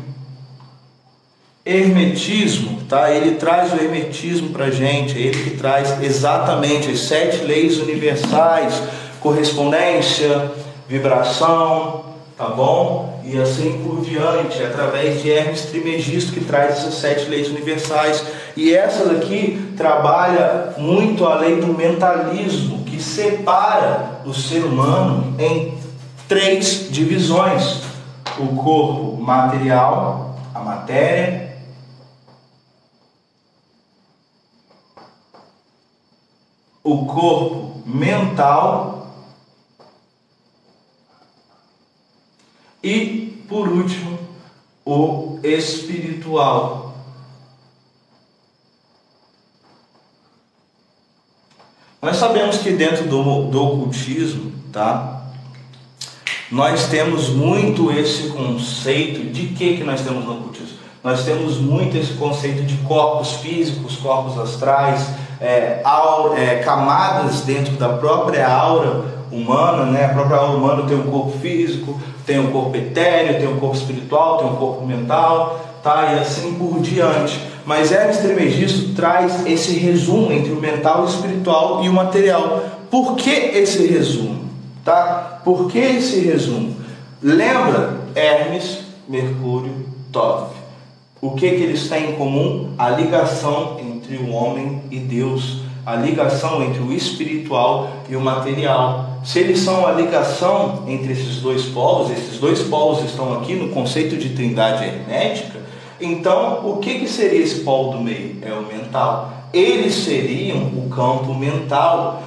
Hermetismo, tá? Ele traz o hermetismo pra gente, é ele que traz exatamente as 7 leis universais, correspondência, vibração, tá bom? E assim por diante, através de Hermes Trismegisto que traz essas 7 leis universais. E essa daqui trabalha muito a lei do mentalismo, que separa o ser humano em 3 divisões: o corpo material, a matéria, o corpo mental e, por último, o espiritual. Nós sabemos que dentro do ocultismo, tá? Nós temos muito esse conceito de que nós temos no ocultismo? Nós temos muito esse conceito de corpos físicos, corpos astrais, camadas dentro da própria aura humana, né? A própria aura humana tem um corpo físico, tem um corpo etéreo, tem um corpo espiritual, tem um corpo mental, tá? E assim por diante. Mas Hermes Trismegisto traz esse resumo entre o mental, o espiritual e o material. Por que esse resumo? Tá? Por que esse resumo? Lembra Hermes, Mercúrio, Thoth. O que eles têm em comum? A ligação entre o homem e Deus, a ligação entre o espiritual e o material. Se eles são a ligação entre esses dois polos estão aqui no conceito de trindade hermética, então o que seria esse polo do meio? É o mental. eles seriam o campo mental,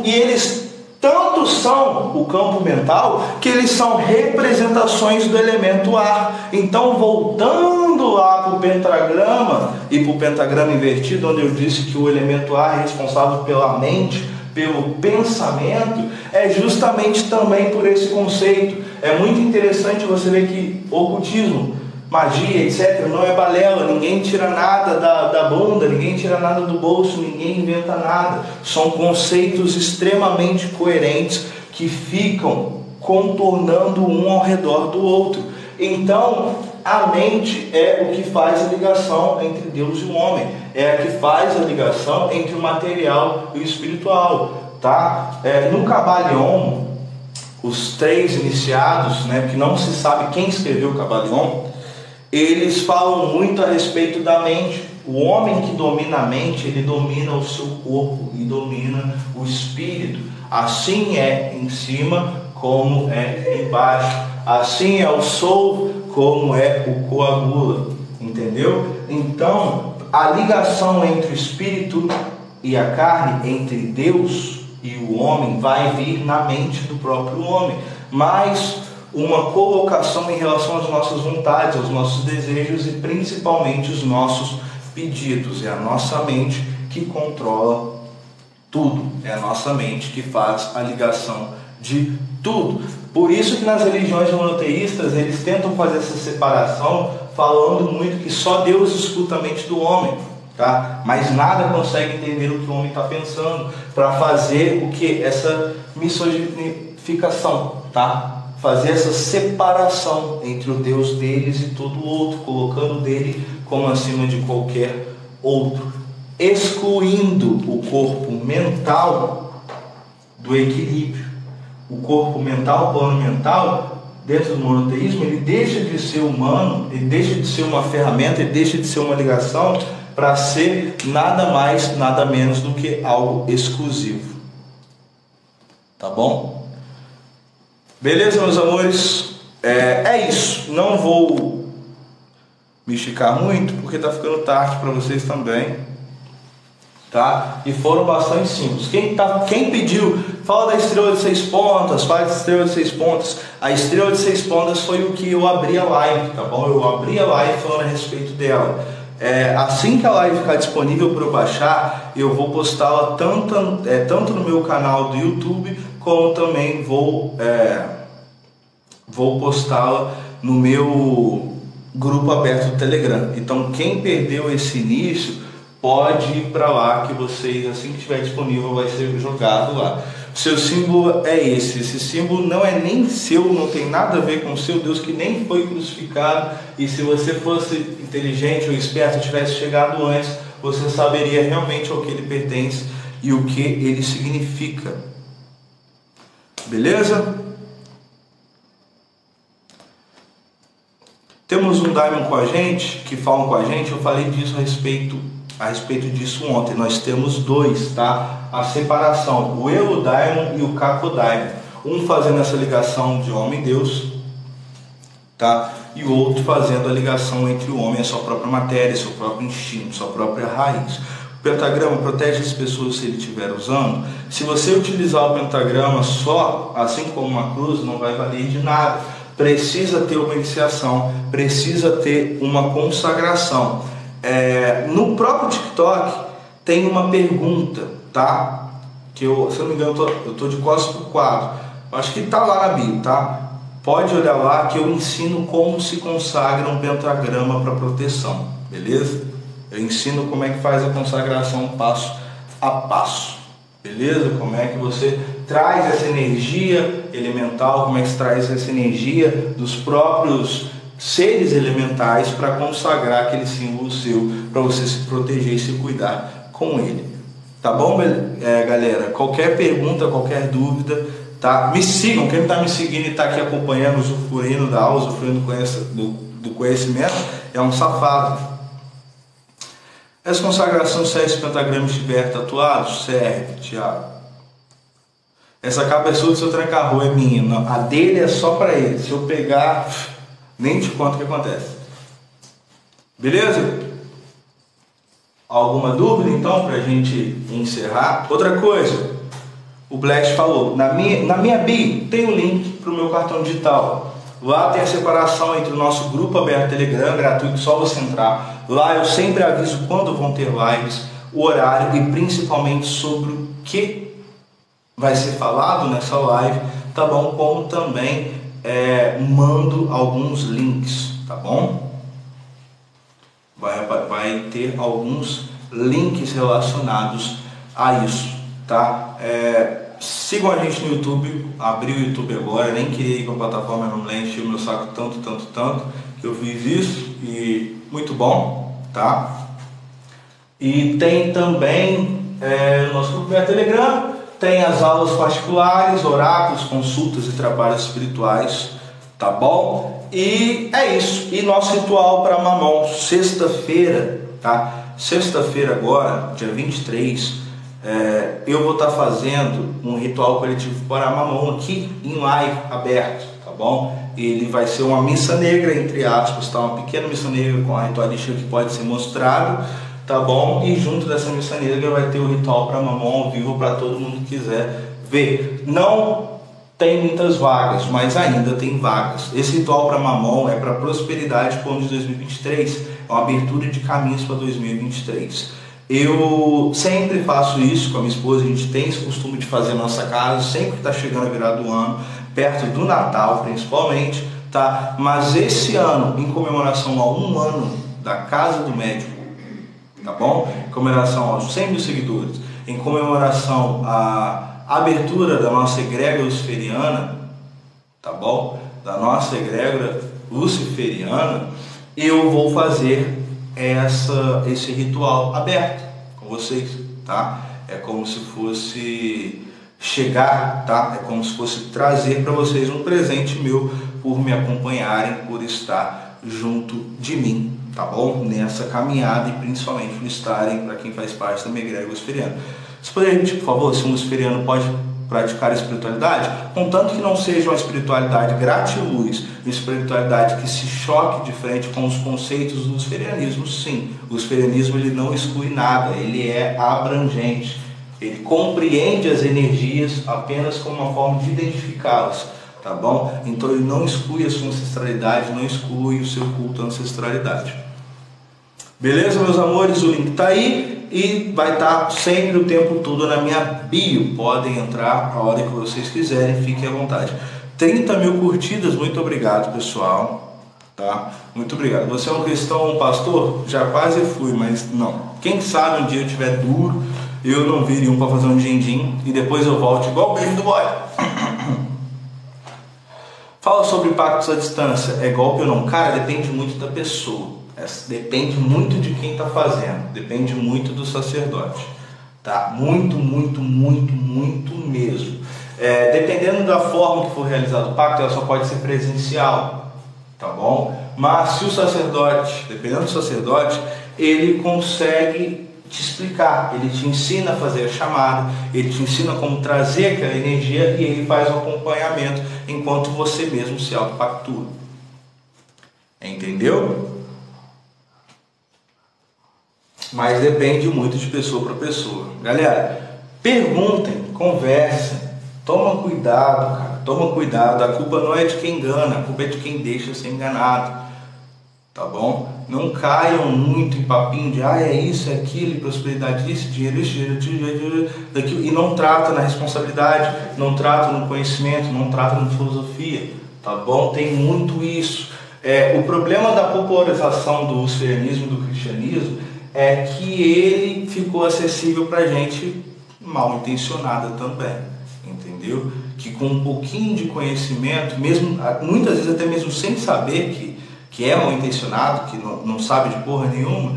e eles tanto são o campo mental que eles são representações do elemento ar. Então, voltando lá para o pentagrama e para o pentagrama invertido, onde eu disse que o elemento ar é responsável pela mente, pelo pensamento, é justamente também por esse conceito. É muito interessante você ver que ocultismo, magia, etc., não é balela, ninguém tira nada da bunda, ninguém tira nada do bolso, ninguém inventa nada. São conceitos extremamente coerentes que ficam contornando um ao redor do outro. Então, a mente é o que faz a ligação entre Deus e o homem, é a que faz a ligação entre o material e o espiritual, tá? No Kybalion, os 3 iniciados, né, que não se sabe quem escreveu o Kybalion, eles falam muito a respeito da mente. O homem que domina a mente, ele domina o seu corpo e domina o espírito. Assim é em cima como é embaixo. Assim é o Soul como é o Coagula. Entendeu? Então, a ligação entre o espírito e a carne, entre Deus e o homem, vai vir na mente do próprio homem. Mas uma colocação em relação às nossas vontades, aos nossos desejos e principalmente os nossos pedidos. É a nossa mente que controla tudo. É a nossa mente que faz a ligação de tudo. Por isso que nas religiões monoteístas eles tentam fazer essa separação, falando muito que só Deus escuta a mente do homem, tá? Mas nada consegue entender o que o homem está pensando, para fazer o que? Essa misoginificação, tá? Fazer essa separação entre o Deus deles e todo o outro, colocando dele como acima de qualquer outro, excluindo o corpo mental do equilíbrio. O corpo mental, o plano mental, dentro do monoteísmo, ele deixa de ser humano, ele deixa de ser uma ferramenta, ele deixa de ser uma ligação para ser nada mais, nada menos do que algo exclusivo. Tá bom? Beleza, meus amores? É isso. Não vou me esticar muito, porque está ficando tarde para vocês também, tá? E foram bastante simples. Quem pediu, fala da estrela de 6 pontas, fala da estrela de 6 pontas. A estrela de 6 pontas foi o que eu abri a live, tá bom? Eu abri a live falando a respeito dela. Assim que a live ficar disponível para eu baixar, eu vou postá-la tanto no meu canal do YouTube, como também vou postá-la no meu grupo aberto do Telegram. Então, quem perdeu esse início, pode ir para lá, que vocês, assim que estiver disponível, vai ser jogado lá. O seu símbolo é esse símbolo não é nem seu, não tem nada a ver com o seu Deus, que nem foi crucificado. E se você fosse inteligente ou esperto, tivesse chegado antes, você saberia realmente ao que ele pertence e o que ele significa. Beleza? Temos um Daimon com a gente, que falam com a gente. Eu falei disso a respeito disso ontem. Nós temos 2, tá? A separação, o Elo Daimon e o Kako Daimon. Um fazendo essa ligação de homem e Deus, tá? E o outro fazendo a ligação entre o homem e a sua própria matéria, seu próprio instinto, sua própria raiz. O pentagrama protege as pessoas se ele estiver usando. Se você utilizar o pentagrama só, assim como uma cruz, não vai valer de nada. Precisa ter uma iniciação, precisa ter uma consagração. No próprio TikTok tem uma pergunta, tá? Que eu, se eu não me engano, eu tô de costas pro quadro. Acho que tá lá na bio, tá? Pode olhar lá que eu ensino como se consagra um pentagrama para proteção, beleza? Eu ensino como é que faz a consagração passo a passo, beleza? Como é que você traz essa energia elemental, como é que se traz essa energia dos próprios seres elementais para consagrar aquele símbolo seu, para você se proteger e se cuidar com ele. Tá bom, galera? Qualquer pergunta, qualquer dúvida, tá? Me sigam. Quem está me seguindo e está aqui acompanhando, usufruindo da aula, usufruindo do conhecimento, é um safado. Essa consagração serve se o pentagrama estiver tatuado? Serve, Thiago. Essa capa é sua do seu tranca-rua, é minha. Não, a dele é só para ele. Se eu pegar, nem te conto o que acontece. Beleza? Alguma dúvida então para a gente encerrar? Outra coisa, o Black falou, na minha bio tem o link para o meu cartão digital. Lá tem a separação entre o nosso grupo aberto Telegram, gratuito, só você entrar. Lá eu sempre aviso quando vão ter lives, o horário e principalmente sobre o que vai ser falado nessa live, tá bom? Como também mando alguns links, tá bom? Vai ter alguns links relacionados a isso, tá? Sigam a gente no YouTube, abri o YouTube agora, nem queria ir para a plataforma, não me encheu o meu saco tanto, que eu fiz isso e muito bom, tá? E tem também o nosso grupo via Telegram, tem as aulas particulares, oráculos, consultas e trabalhos espirituais, tá bom? E é isso, e nosso ritual para Mamon, sexta-feira, tá? Sexta-feira agora, dia 23, eu vou estar fazendo um ritual coletivo para Mamon aqui em live aberto, tá bom? Ele vai ser uma missa negra, entre aspas, tá? Uma pequena missa negra com a ritualística que pode ser mostrado, tá bom? E junto dessa missa negra vai ter o ritual para Mamon ao vivo para todo mundo que quiser ver. Não tem muitas vagas, mas ainda tem vagas. Esse ritual para Mamon é para prosperidade para o ano de 2023, é uma abertura de caminhos para 2023. Eu sempre faço isso com a minha esposa, a gente tem esse costume de fazer na nossa casa, sempre que está chegando a virada do ano, perto do Natal principalmente, tá? Mas esse ano, em comemoração a 1 ano da Casa do Médico, tá bom? Em comemoração aos 100 mil seguidores, em comemoração à abertura da nossa egrégora luciferiana, tá bom? Da nossa egrégora luciferiana, eu vou fazer esse ritual aberto com vocês, tá? É como se fosse chegar, tá? É como se fosse trazer para vocês um presente meu por me acompanharem, por estar junto de mim, tá bom? Nessa caminhada e principalmente por estarem, para quem faz parte da minha egrégora luciferiana. Você poderia repetir, por favor, se um luciferiano pode praticar a espiritualidade, contanto que não seja uma espiritualidade gratiluz, uma espiritualidade que se choque de frente com os conceitos do luciferianismo. Sim, o luciferianismo ele não exclui nada, ele é abrangente, ele compreende as energias apenas como uma forma de identificá-las, tá bom? Então ele não exclui a sua ancestralidade, não exclui o seu culto à ancestralidade. Beleza, meus amores? O link tá aí. E vai estar sempre o tempo todo na minha bio. Podem entrar a hora que vocês quiserem, fiquem à vontade. 30 mil curtidas, muito obrigado, pessoal. Tá? Muito obrigado. Você é um cristão, um pastor? Já quase fui, mas não. Quem sabe um dia eu estiver duro, eu não viria para fazer um din-din e depois eu volto igual o beijo do boy. Fala sobre pactos à distância. É golpe ou não? Cara, depende muito da pessoa. Depende muito de quem está fazendo, depende muito do sacerdote, tá? Muito mesmo. Dependendo da forma que for realizado o pacto, ela só pode ser presencial, tá bom? Mas se o sacerdote, dependendo do sacerdote, ele consegue te explicar, ele te ensina a fazer a chamada, ele te ensina como trazer aquela energia e ele faz o acompanhamento enquanto você mesmo se autopactua. Entendeu? Mas depende muito de pessoa para pessoa. Galera, perguntem, conversem, toma cuidado, cara, toma cuidado. A culpa não é de quem engana, a culpa é de quem deixa ser enganado, tá bom? Não caiam muito em papinho de é isso, é aquilo, prosperidade, isso, dinheiro, daquilo, e não trata na responsabilidade, não trata no conhecimento, não trata na filosofia, tá bom? Tem muito isso. O problema da popularização do luciferianismo e do cristianismo é que ele ficou acessível para gente mal intencionada também, entendeu? Que com um pouquinho de conhecimento, mesmo muitas vezes até mesmo sem saber que é mal intencionado, que não sabe de porra nenhuma,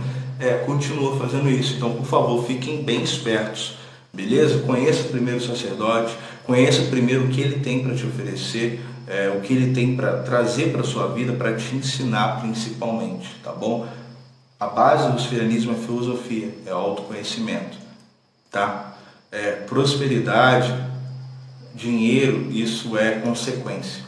continua fazendo isso. Então, por favor, fiquem bem espertos, beleza? Conheça primeiro o sacerdote, conheça primeiro o que ele tem para te oferecer, o que ele tem para trazer para a sua vida, para te ensinar principalmente, tá bom? A base do luciferianismo é filosofia, é autoconhecimento, tá? Prosperidade, dinheiro, isso é consequência.